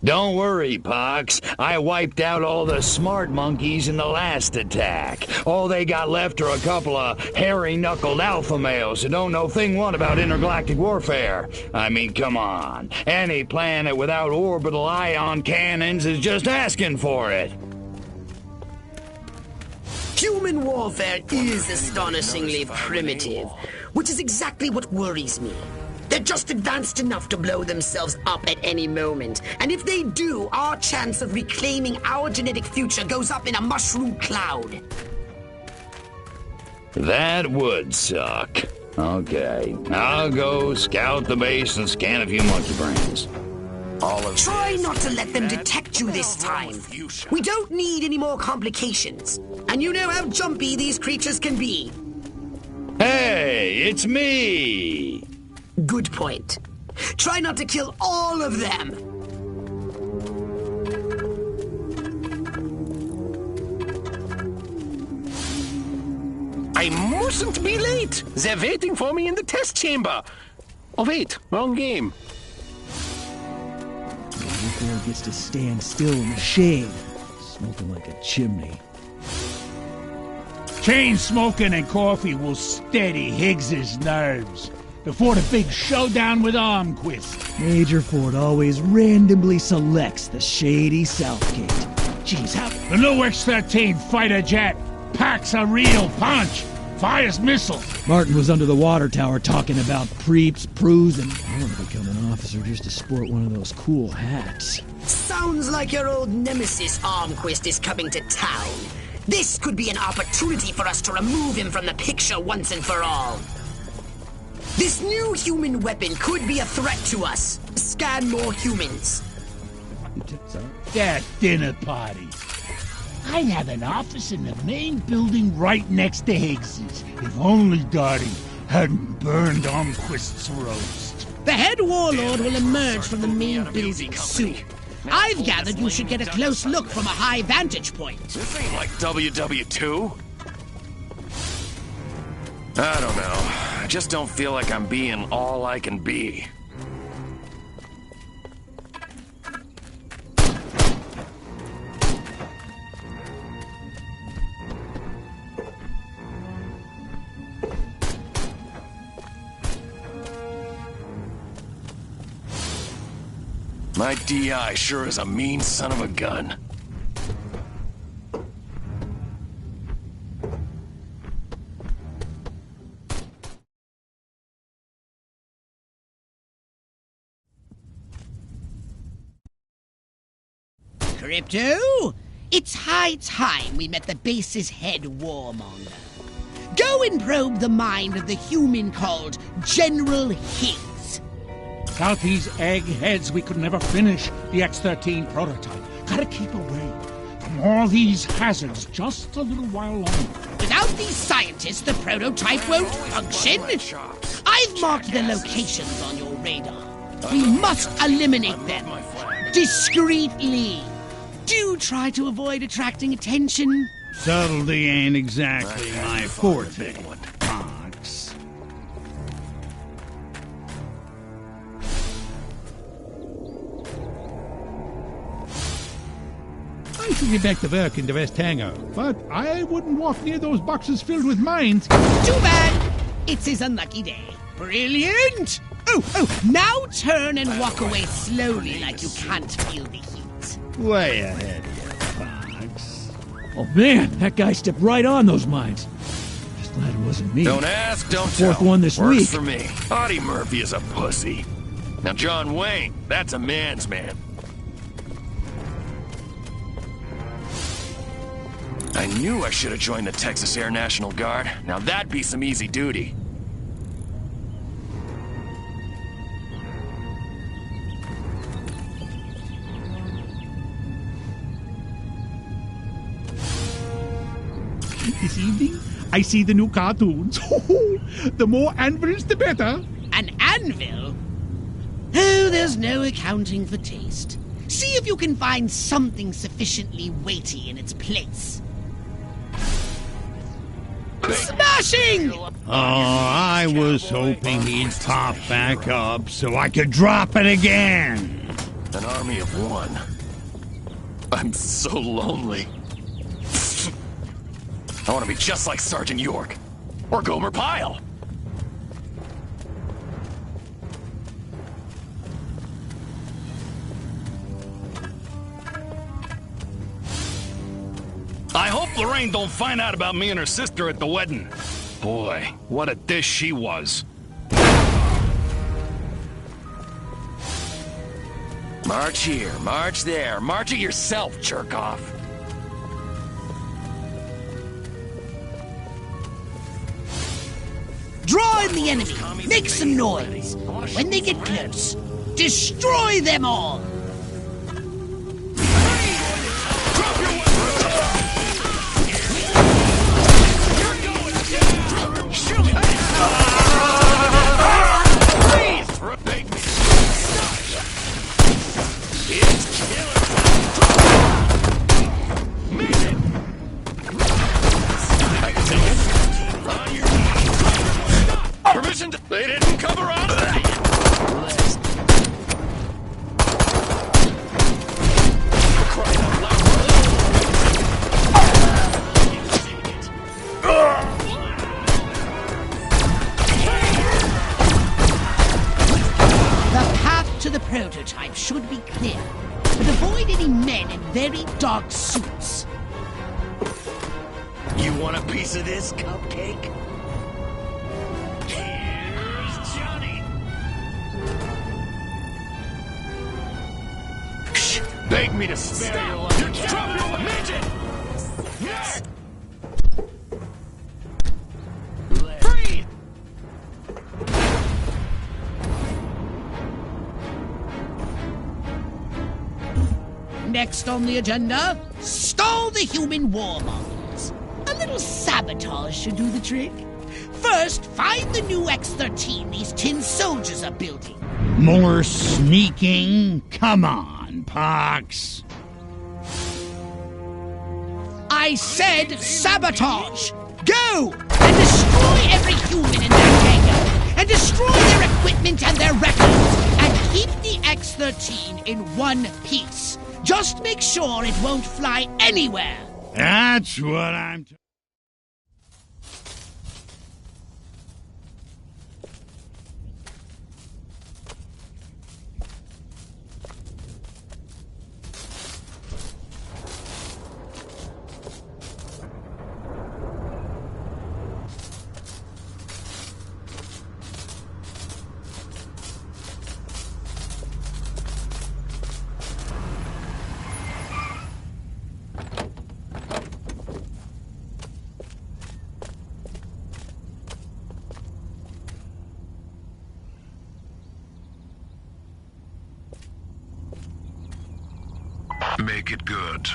Don't worry, Pox. I wiped out all the smart monkeys in the last attack. All they got left are a couple of hairy-knuckled alpha males who don't know thing one about intergalactic warfare. I mean, come on. Any planet without orbital ion cannons is just asking for it.
Human warfare is astonishingly primitive, which is exactly what worries me. They're just advanced enough to blow themselves up at any moment. And if they do, our chance of reclaiming our genetic future goes up in a mushroom cloud.
That would suck. Okay, I'll go scout the base and scan a few monkey brains.
Try not to let them detect you this time. We don't need any more complications. And you know how jumpy these creatures can be.
Hey, it's me!
Good point. Try not to kill all of them.
I mustn't be late. They're waiting for me in the test chamber. Oh, wait, wrong game.
Before it gets to stand still in the shade, smoking like a chimney.
Chain smoking and coffee will steady Higgs's nerves before the big showdown with Armquist.
Major Ford always randomly selects the shady Southgate. Jeez, how...
The new X-13 fighter jet packs a real punch. Fires missiles.
Martin was under the water tower talking about preeps, proos, and I want to become an officer just to sport one of those cool hats.
Sounds like your old nemesis Armquist is coming to town. This could be an opportunity for us to remove him from the picture once and for all. This new human weapon could be a threat to us. Scan more humans.
That dinner party. I'd have an office in the main building right next to Higgs's. If only Dottie hadn't burned Armquist's roast.
The head warlord will emerge from the main building soon. I've gathered you should get a close look from a high vantage point.
This ain't like WW2. I don't know. I just don't feel like I'm being all I can be. My DI sure is a mean son of a gun.
Crypto, it's high time we met the base's head warmonger. Go and probe the mind of the human called General Higgs.
Without these eggheads, we could never finish the X-13 prototype. Gotta keep away from all these hazards just a little while longer.
Without these scientists, the prototype won't function. I've marked the locations on your radar. We must eliminate them discreetly. Do try to avoid attracting attention.
Subtlety ain't exactly my forte, Pox.
I should get back to work in the West Hangar, but I wouldn't walk near those boxes filled with mines.
Too bad. It's his unlucky day. Brilliant. Oh, now turn and walk away slowly like you can't feel the heat.
Way ahead of you, Fox.
Oh man, that guy stepped right on those mines. Just glad it wasn't me.
Don't ask, don't tell.
Fourth one this
Works
week.
for me. Audie Murphy is a pussy. Now John Wayne, that's a man's man. I knew I should have joined the Texas Air National Guard. Now that'd be some easy duty.
This evening, I see the new cartoons. The more anvils, the better.
An anvil? Oh, there's no accounting for taste. See if you can find something sufficiently weighty in its place. Smashing!
Oh, I was hoping he'd pop back up so I could drop it again.
An army of one. I'm so lonely. I want to be just like Sergeant York. Or Gomer Pyle.
I hope Lorraine don't find out about me and her sister at the wedding. Boy, what a dish she was.
March here, march there, march it yourself, jerk-off.
Draw in the enemy. Make some noise. When they get close, destroy them all.
They didn't cover on that!
The path to the prototype should be clear, but avoid any men in very dark suits.
You want a piece of this, cupcake? Beg me to spare your life. You're trouble, midget! Breathe!
Next on the agenda, stall the human warmongers. A little sabotage should do the trick. First, find the new X-13 these tin soldiers are building.
More sneaking? Come on, Pox.
I said sabotage! Go! And destroy every human in that hangar! And destroy their equipment and their records! And keep the X-13 in one piece. Just make sure it won't fly anywhere!
That's what I'm...
Make it good.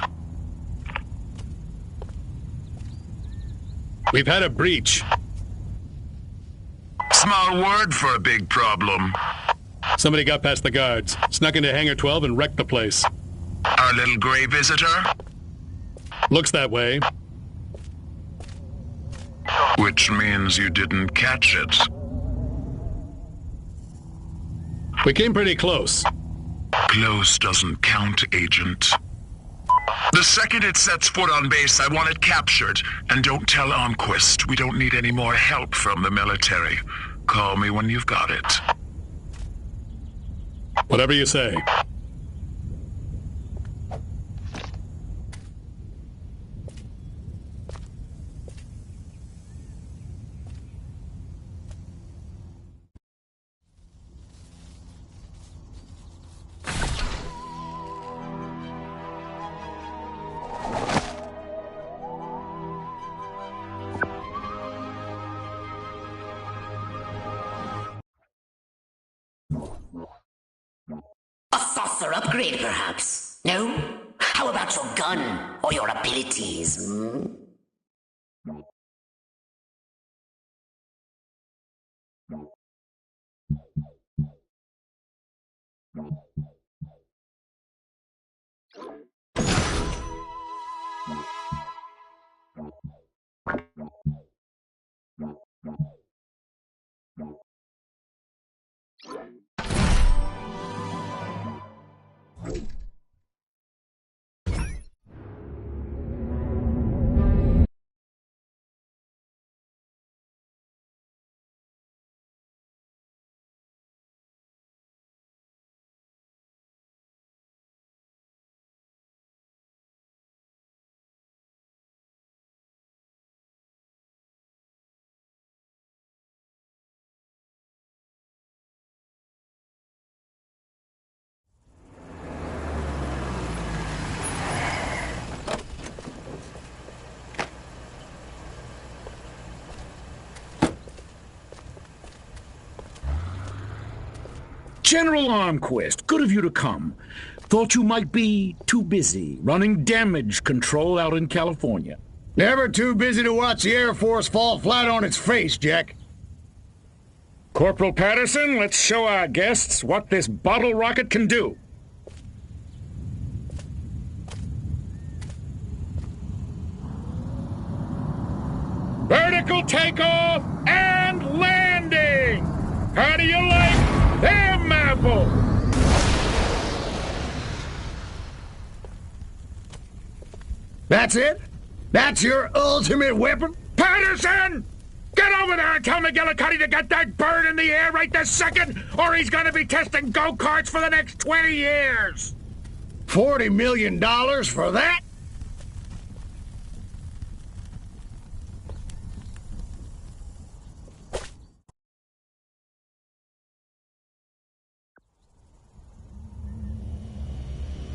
We've had a breach.
Small word for a big problem.
Somebody got past the guards, snuck into Hangar 12 and wrecked the place.
Our little gray visitor?
Looks that way.
Which means you didn't catch it.
We came pretty close.
Close doesn't count, Agent. The second it sets foot on base, I want it captured. And don't tell Armquist. We don't need any more help from the military. Call me when you've got it.
Whatever you say.
A saucer upgrade, perhaps? No? How about your gun or your abilities?
General Armquist, good of you to come. Thought you might be too busy running damage control out in California.
Never too busy to watch the Air Force fall flat on its face, Jack.
Corporal Patterson, let's show our guests what this bottle rocket can do. Vertical takeoff and landing! How do you like them apples?
That's it? That's your ultimate weapon?
Patterson! Get over there and tell McGillicuddy to get that bird in the air right this second, or he's gonna be testing go-karts for the next 20 years!
$40 million for that?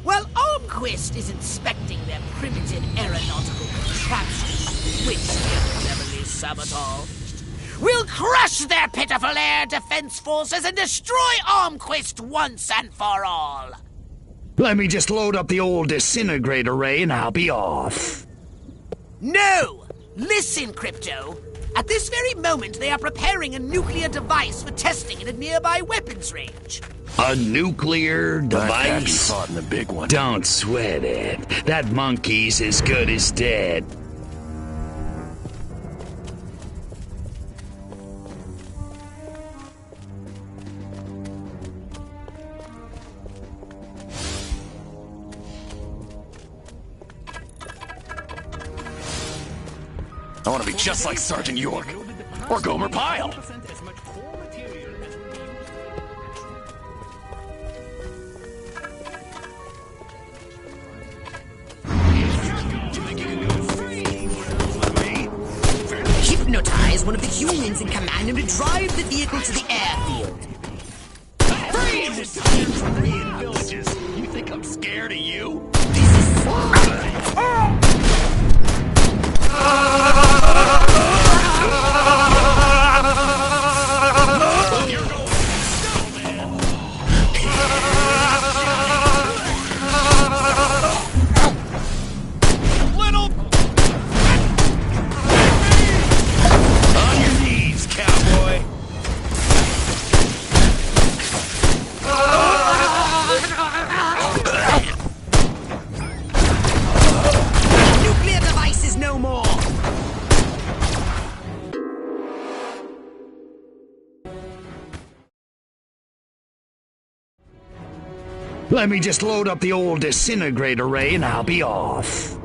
While Armquist is inspecting their primitive aeronautical contraptions, which get cleverly sabotaged, we'll crush their pitiful air defense forces and destroy Armquist once and for all.
Let me just load up the old disintegrator ray and I'll be off.
No! Listen, Crypto. At this very moment, they are preparing a nuclear device for testing in a nearby weapons range.
A nuclear device?
Thought in the big one.
Don't sweat it. That monkey's as good as dead.
I want to be just like Sergeant York. Or Gomer Pyle.
Hypnotize one of the humans in command and to drive the vehicle to the airfield.
Freeze! Korean villages. You think I'm scared of you?
Let me just load up the old disintegrator ray and I'll be off.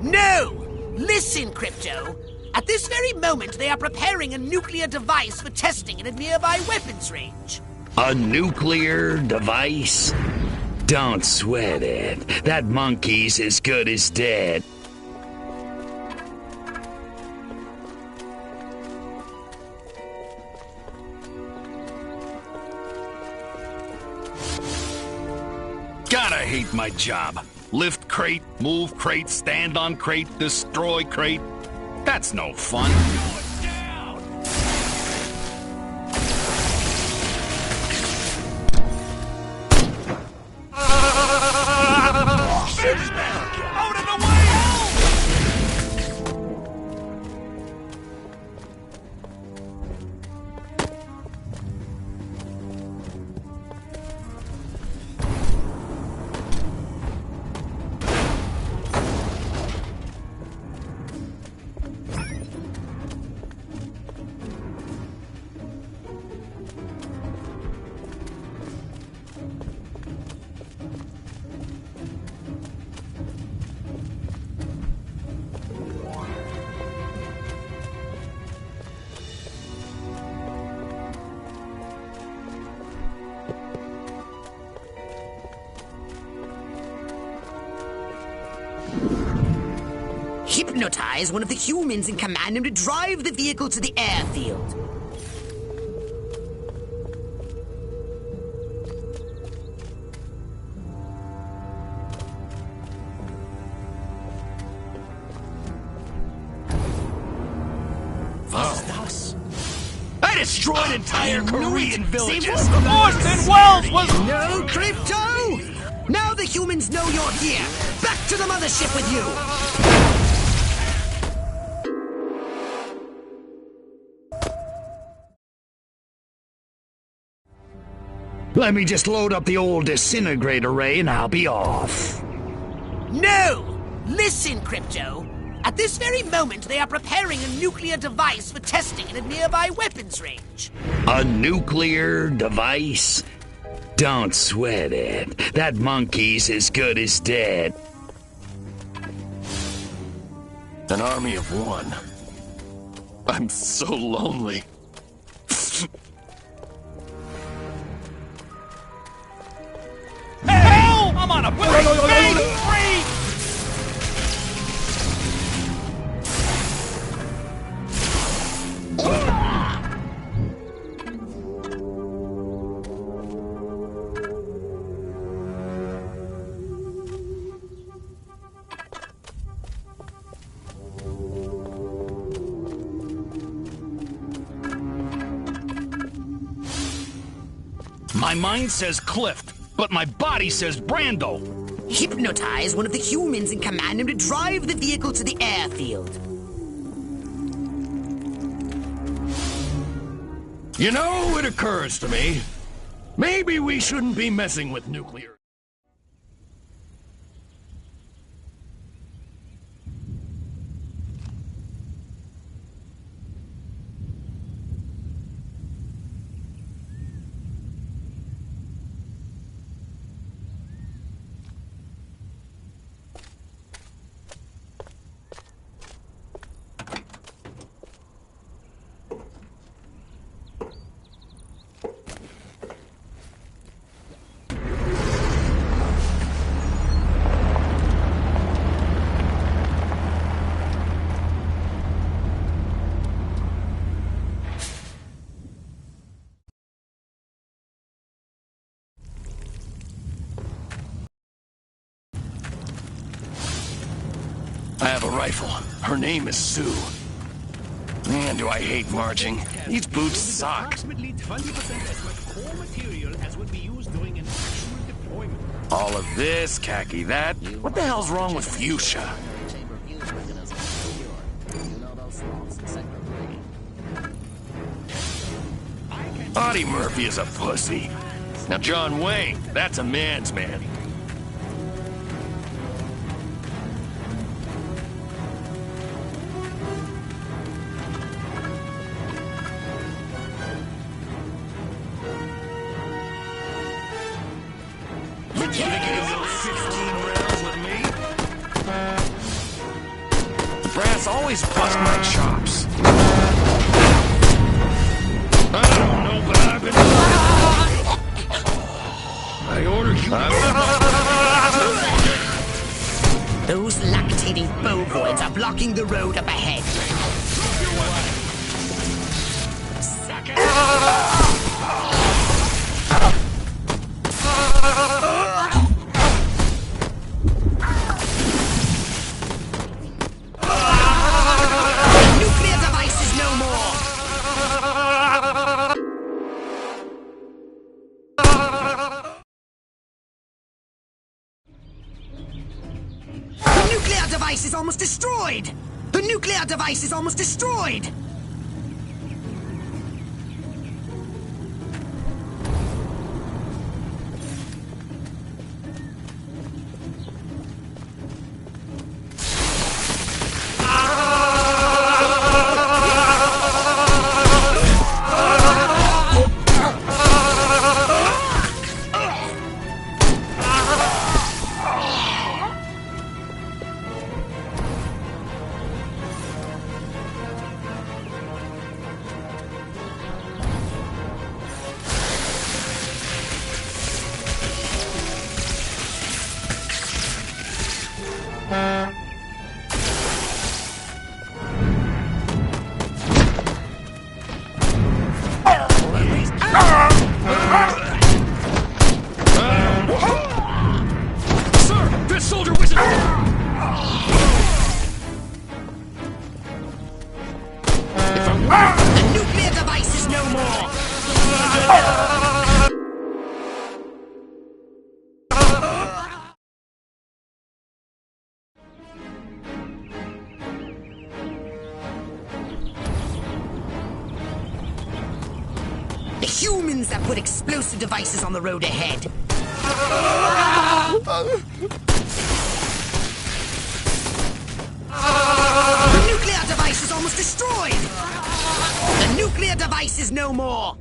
No! Listen, Crypto. At this very moment, they are preparing a nuclear device for testing in a nearby weapons range.
A nuclear device? Don't sweat it. That monkey's as good as dead.
Gotta hate my job. Lift crate, move crate, stand on crate, destroy crate. That's no fun.
Out of the way!
Hypnotize one of the humans in command and to drive the vehicle to the airfield.
I
destroyed entire Korean villages.
Orson Welles was...
No, Crypto! Now the humans know you're here. Back to the mothership with you.
Let me just load up the old disintegrate array and I'll be off.
No! Listen, Crypto. At this very moment, they are preparing a nuclear device for testing at a nearby weapons range.
A nuclear device? Don't sweat it. That monkey's as good as dead.
An army of one. I'm so lonely.
Hell! I'm on a big free!
My mind says Clift, but my body says Brando.
Hypnotize one of the humans and command him to drive the vehicle to the airfield.
You know, it occurs to me, maybe we shouldn't be messing with nuclear. I have a rifle. Her name is Sue. Man, do I hate marching. These boots suck.
Approximately 20% as much core material as would be used during an actual deployment.
All of this, khaki that. What the hell's wrong with fuchsia? Audie Murphy is a pussy. Now John Wayne, that's a man's man. Always bust my chops. I don't know, but I've been... I order you...
Those lactating bovoids are blocking the road up ahead. Is almost destroyed! The nuclear device is almost destroyed! The nuclear device is no more! humans that put explosive devices on the road ahead. The nuclear device is almost destroyed! The nuclear device is no more!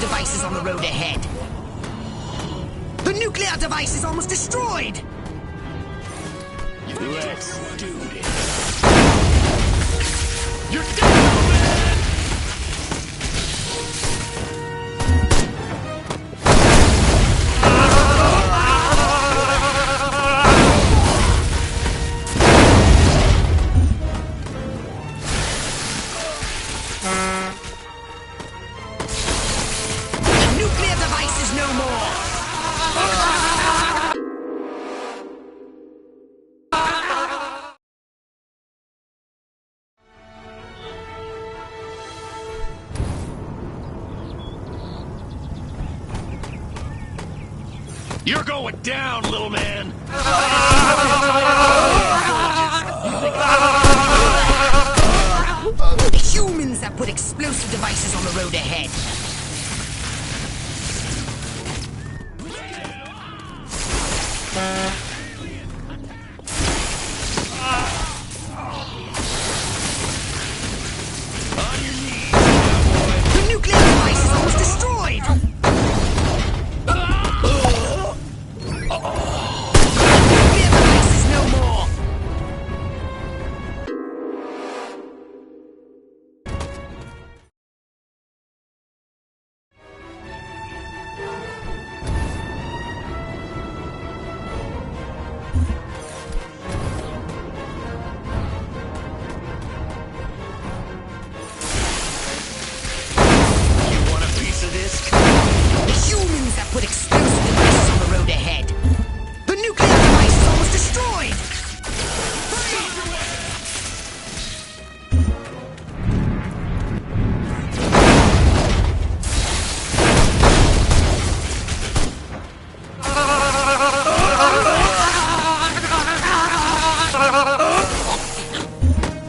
Devices on the road ahead. The nuclear device is almost destroyed!
Let's do this. You're down, man! You're going down, little man!
The humans that put explosive devices on the road ahead.
On your knees, cowboy!
The nuclear device is almost destroyed! Nuclear device is no more!
You want a piece of this?
The humans that put explosive devices on the road ahead. The nuclear device is almost destroyed!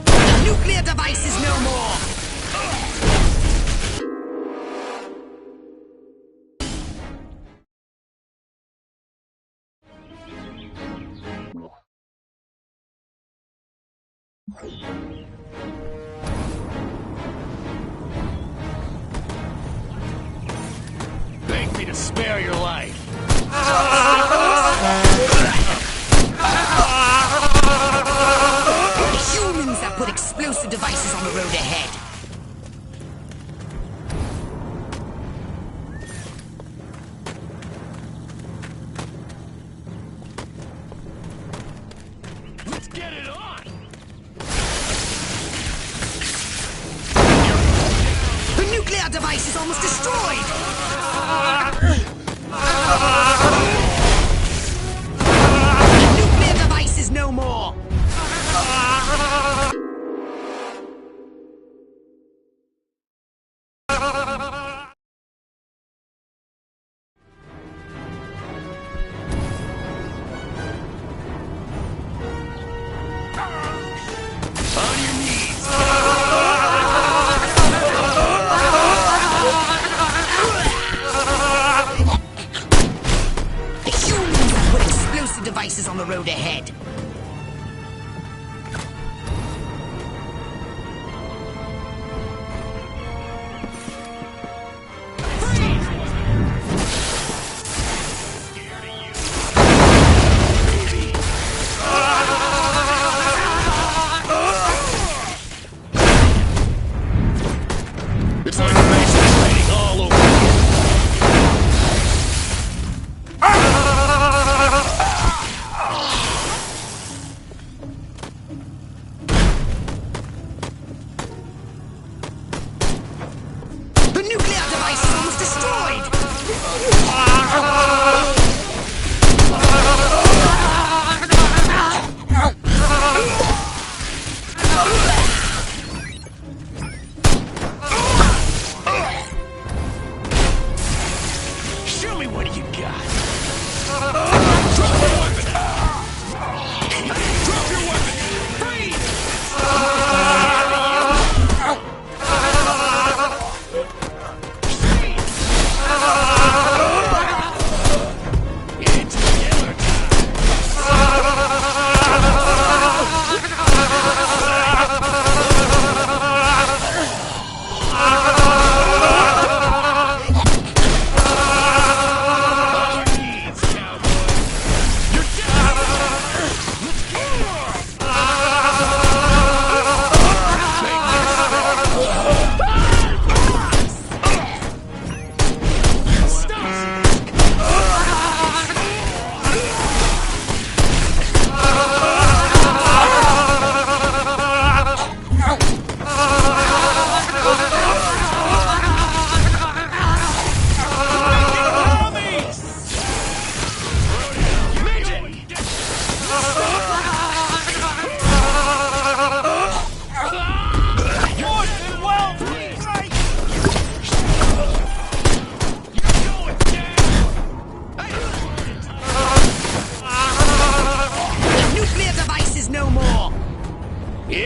The nuclear device is no more!
Beg me to spare your life.
The humans that put explosive devices on the road ahead.
Let's get it on!
The nuclear device is almost destroyed! The nuclear device is no more!
On your knees!
The humans that put explosive devices on the road ahead.
It's like basic training all over again.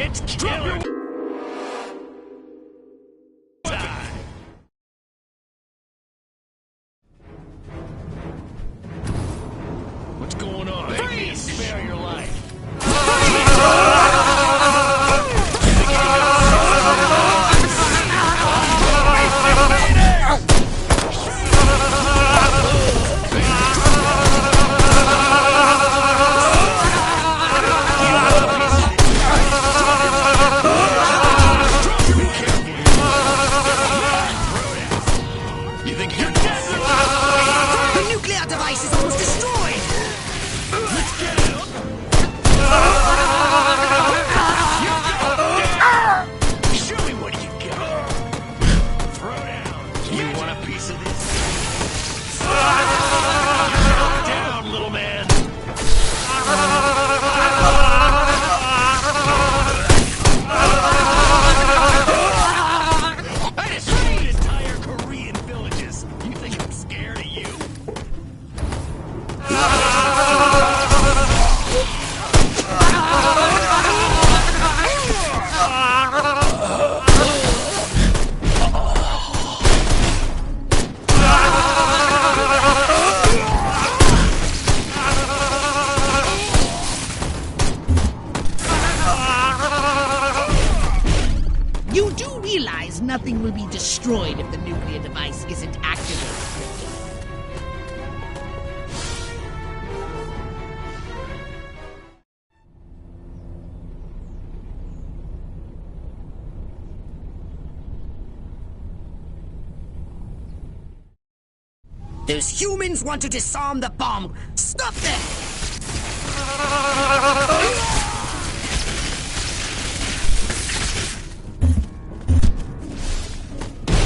It's killer time. What's going on? Freeze! Spare your life.
The nuclear device is almost destroyed!
Let's get it up. Show me what you got. Throw down. You want a piece of this? Down, little man. I destroyed entire Korean villages. You think I'm scared of you?
You do realize nothing will be destroyed if the nuclear device isn't activated.
Those humans want to disarm the bomb! Stop them!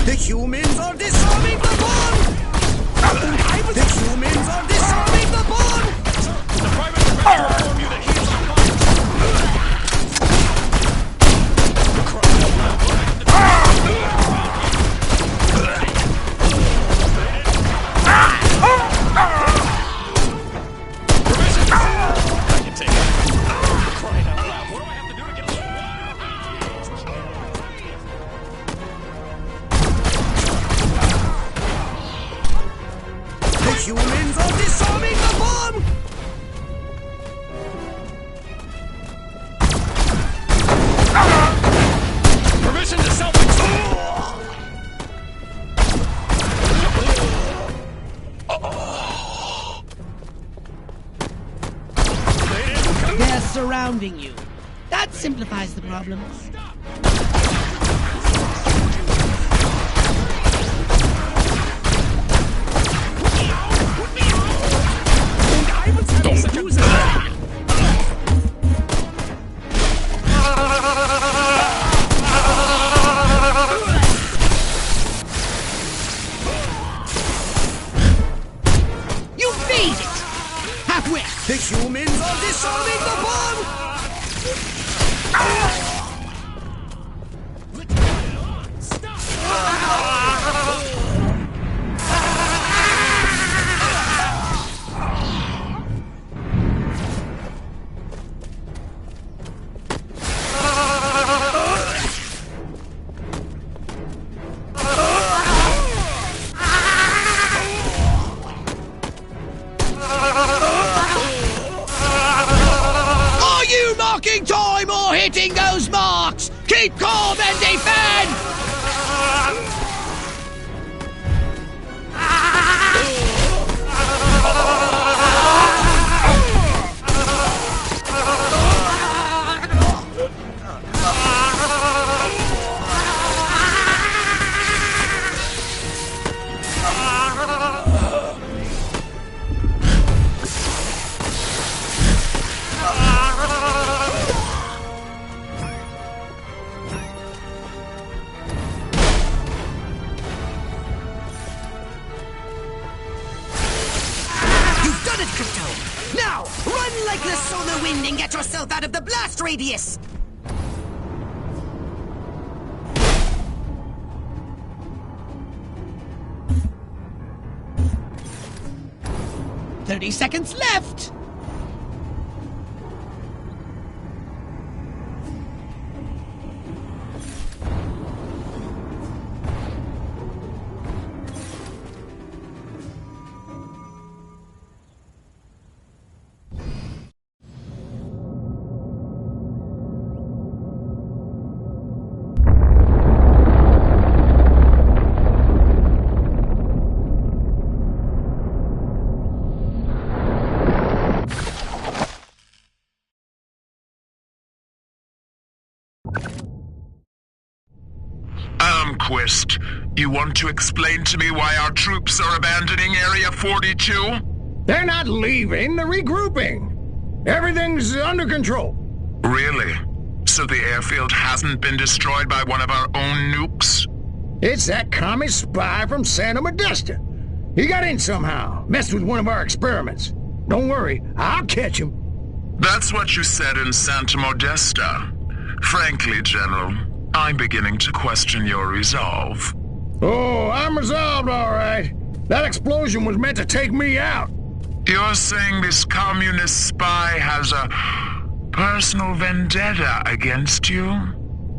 The humans are disarming the bomb! The humans are disarming the bomb!
The private director informed you that he's on I can take it. Crying out loud. What do I have to do to get a little water?
The humans are disarming the bomb!
Permission to self
They're surrounding you. That simplifies the problem. You made it! Halfway!
The humans are disarming the bomb!
Are you marking time or hitting those marks? Keep calm and defend!
You've done it, Crypto! Now, run like the solar wind and get yourself out of the blast radius!
30 seconds left!
Armquist, you want to explain to me why our troops are abandoning Area 42?
They're not leaving, they're regrouping. Everything's under control.
Really? So the airfield hasn't been destroyed by one of our own nukes?
It's that commie spy from Santa Modesta. He got in somehow, messed with one of our experiments. Don't worry, I'll catch him.
That's what you said in Santa Modesta. Frankly, General, I'm beginning to question your resolve.
Oh, I'm resolved, all right. That explosion was meant to take me out.
You're saying this communist spy has a personal vendetta against you?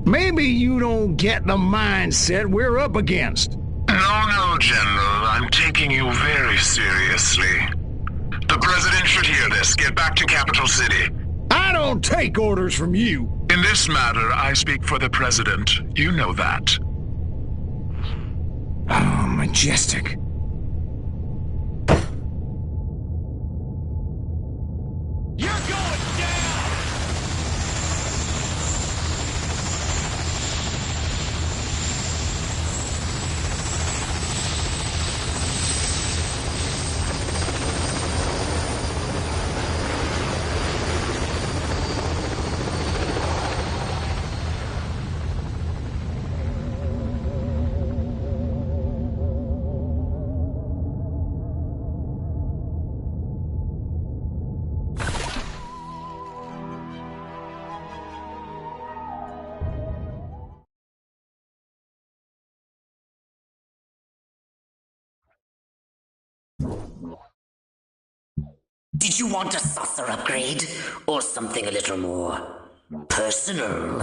Maybe you don't get the mindset we're up against.
No, General. I'm taking you very seriously. The President should hear this. Get back to Capital City.
I don't take orders from you.
In this matter, I speak for the President. You know that.
Oh, Majestic.
Did you want a saucer upgrade? Or something a little more personal?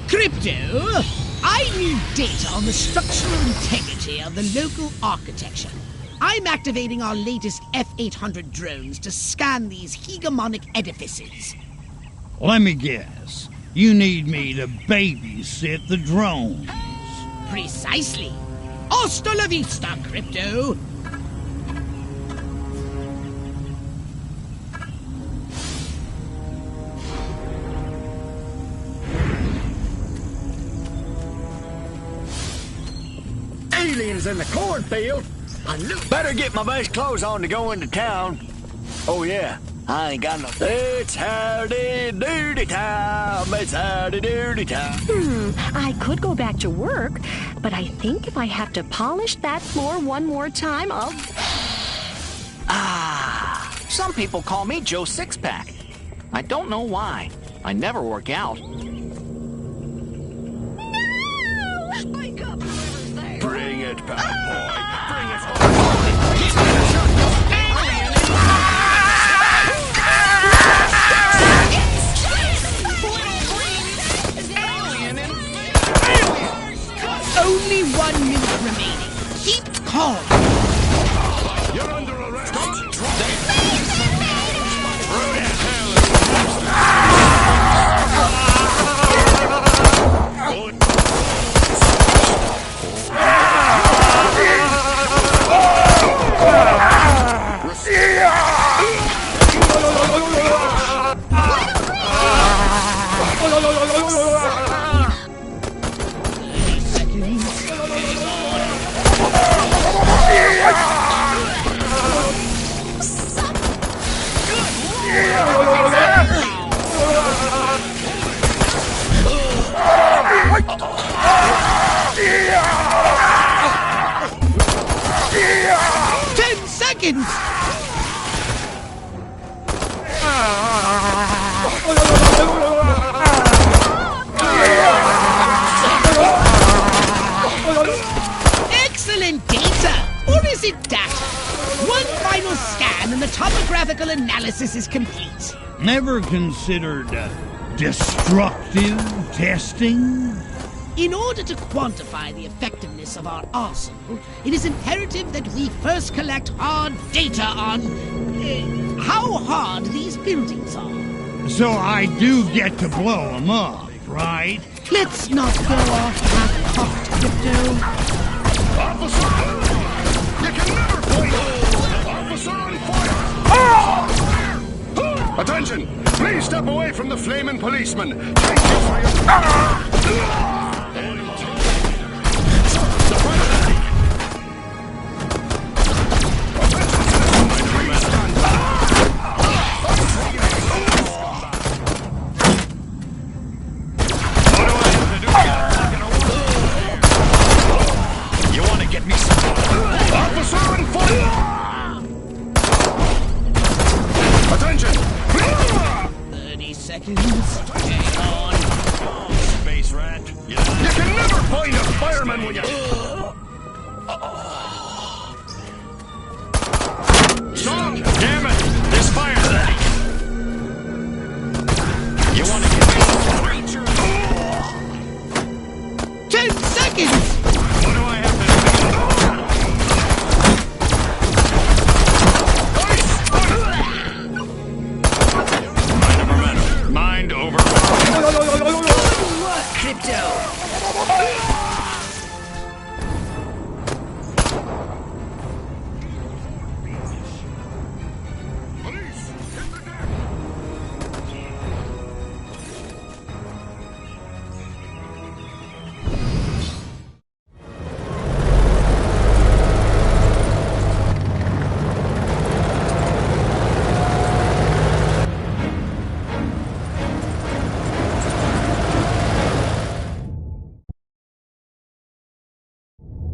Crypto, I need data on the structural integrity of the local architecture. I'm activating our latest F-800 drones to scan these hegemonic edifices.
Let me guess. You need me to babysit the drones.
Precisely. Hasta la vista, Crypto.
Aliens in the cornfield.
Better get my best clothes on to go into town. Oh, yeah. I ain't got no... It's howdy doody time. It's howdy doody time.
I could go back to work, but I think if I have to polish that floor one more time, I'll...
Some people call me Joe Sixpack. I don't know why. I never work out.
Bring it back, boy. Bring it home.
Only 1 minute remaining. Keep calm.
You're under arrest.
seconds! Excellent data! Or is it data? One final scan and the topographical analysis is complete.
Never considered destructive testing?
In order to quantify the effectiveness of our arsenal, it is imperative that we first collect hard data on how hard these buildings are.
So I do get to blow them up, right?
Let's not go off half-cocked, Crypto.
Officer! You can never point! Officer on fire! Attention! Please step away from the flaming policeman. Thank you for your...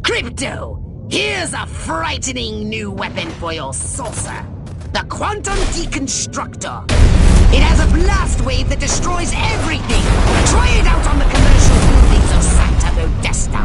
Crypto, here's a frightening new weapon for your saucer. The Quantum Deconstructor. It has a blast wave that destroys everything. Try it out on the commercial buildings of Santa Modesta.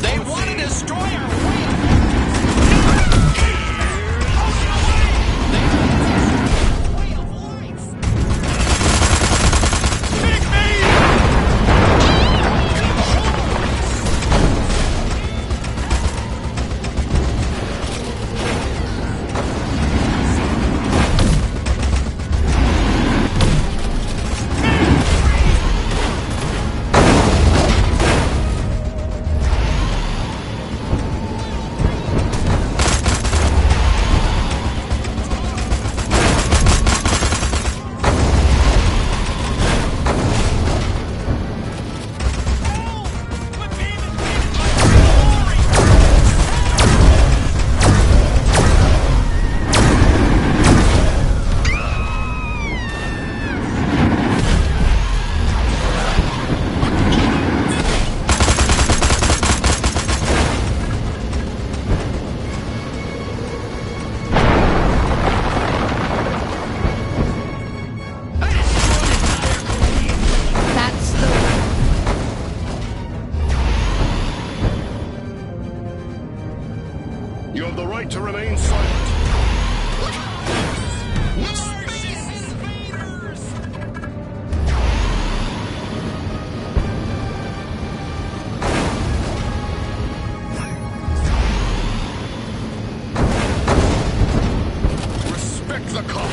They want to destroy our
You have the right to remain silent. Respect the cop.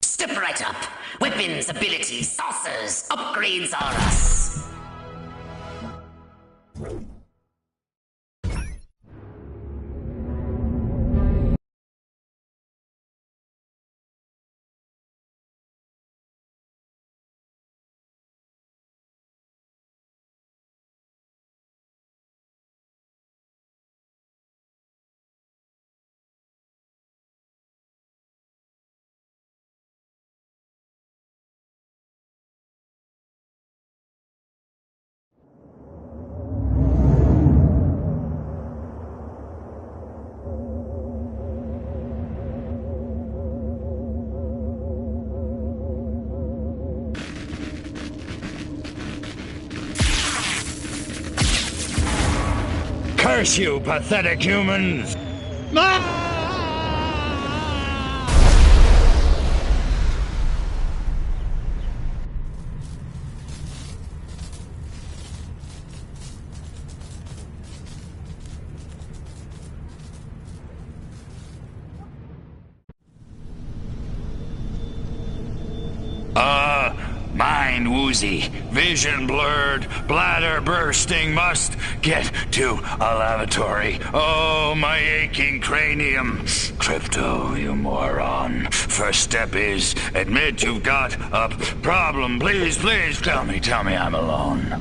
Step right up. Weapons, abilities, saucers, upgrades are us.
Curse you, pathetic humans! Mind woozy, vision blurred, bladder bursting, must get to a lavatory. Oh, my aching cranium. Crypto, you moron. First step is admit you've got a problem. Please, please, tell me I'm alone.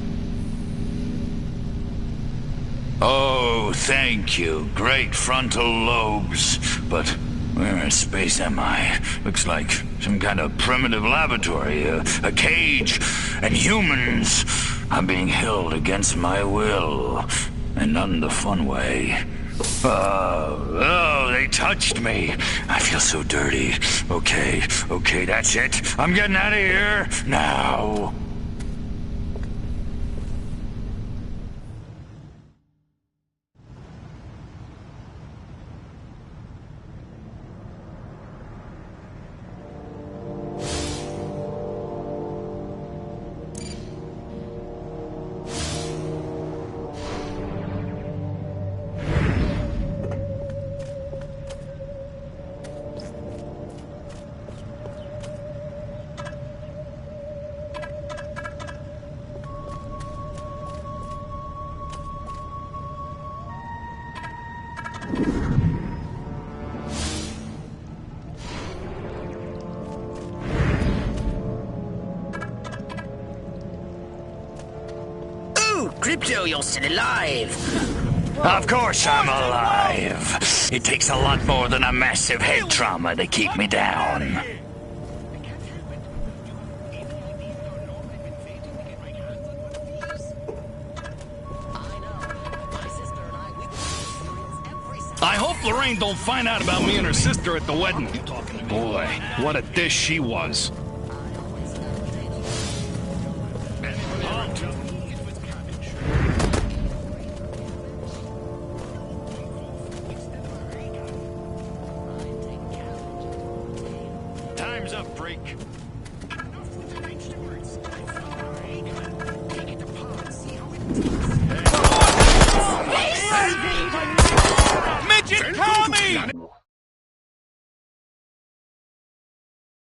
Oh, thank you. Great frontal lobes. But where in space am I? Looks like some kind of primitive laboratory, a cage, and humans are being held against my will, and not in the fun way. Oh, they touched me. I feel so dirty. Okay, that's it. I'm getting out of here now.
Crypto, you're still alive.
Of course I'm alive. It takes a lot more than a massive head trauma to keep me down.
I hope Lorraine don't find out about me and her sister at the wedding. Boy, what a dish she was. Time's up, Freak.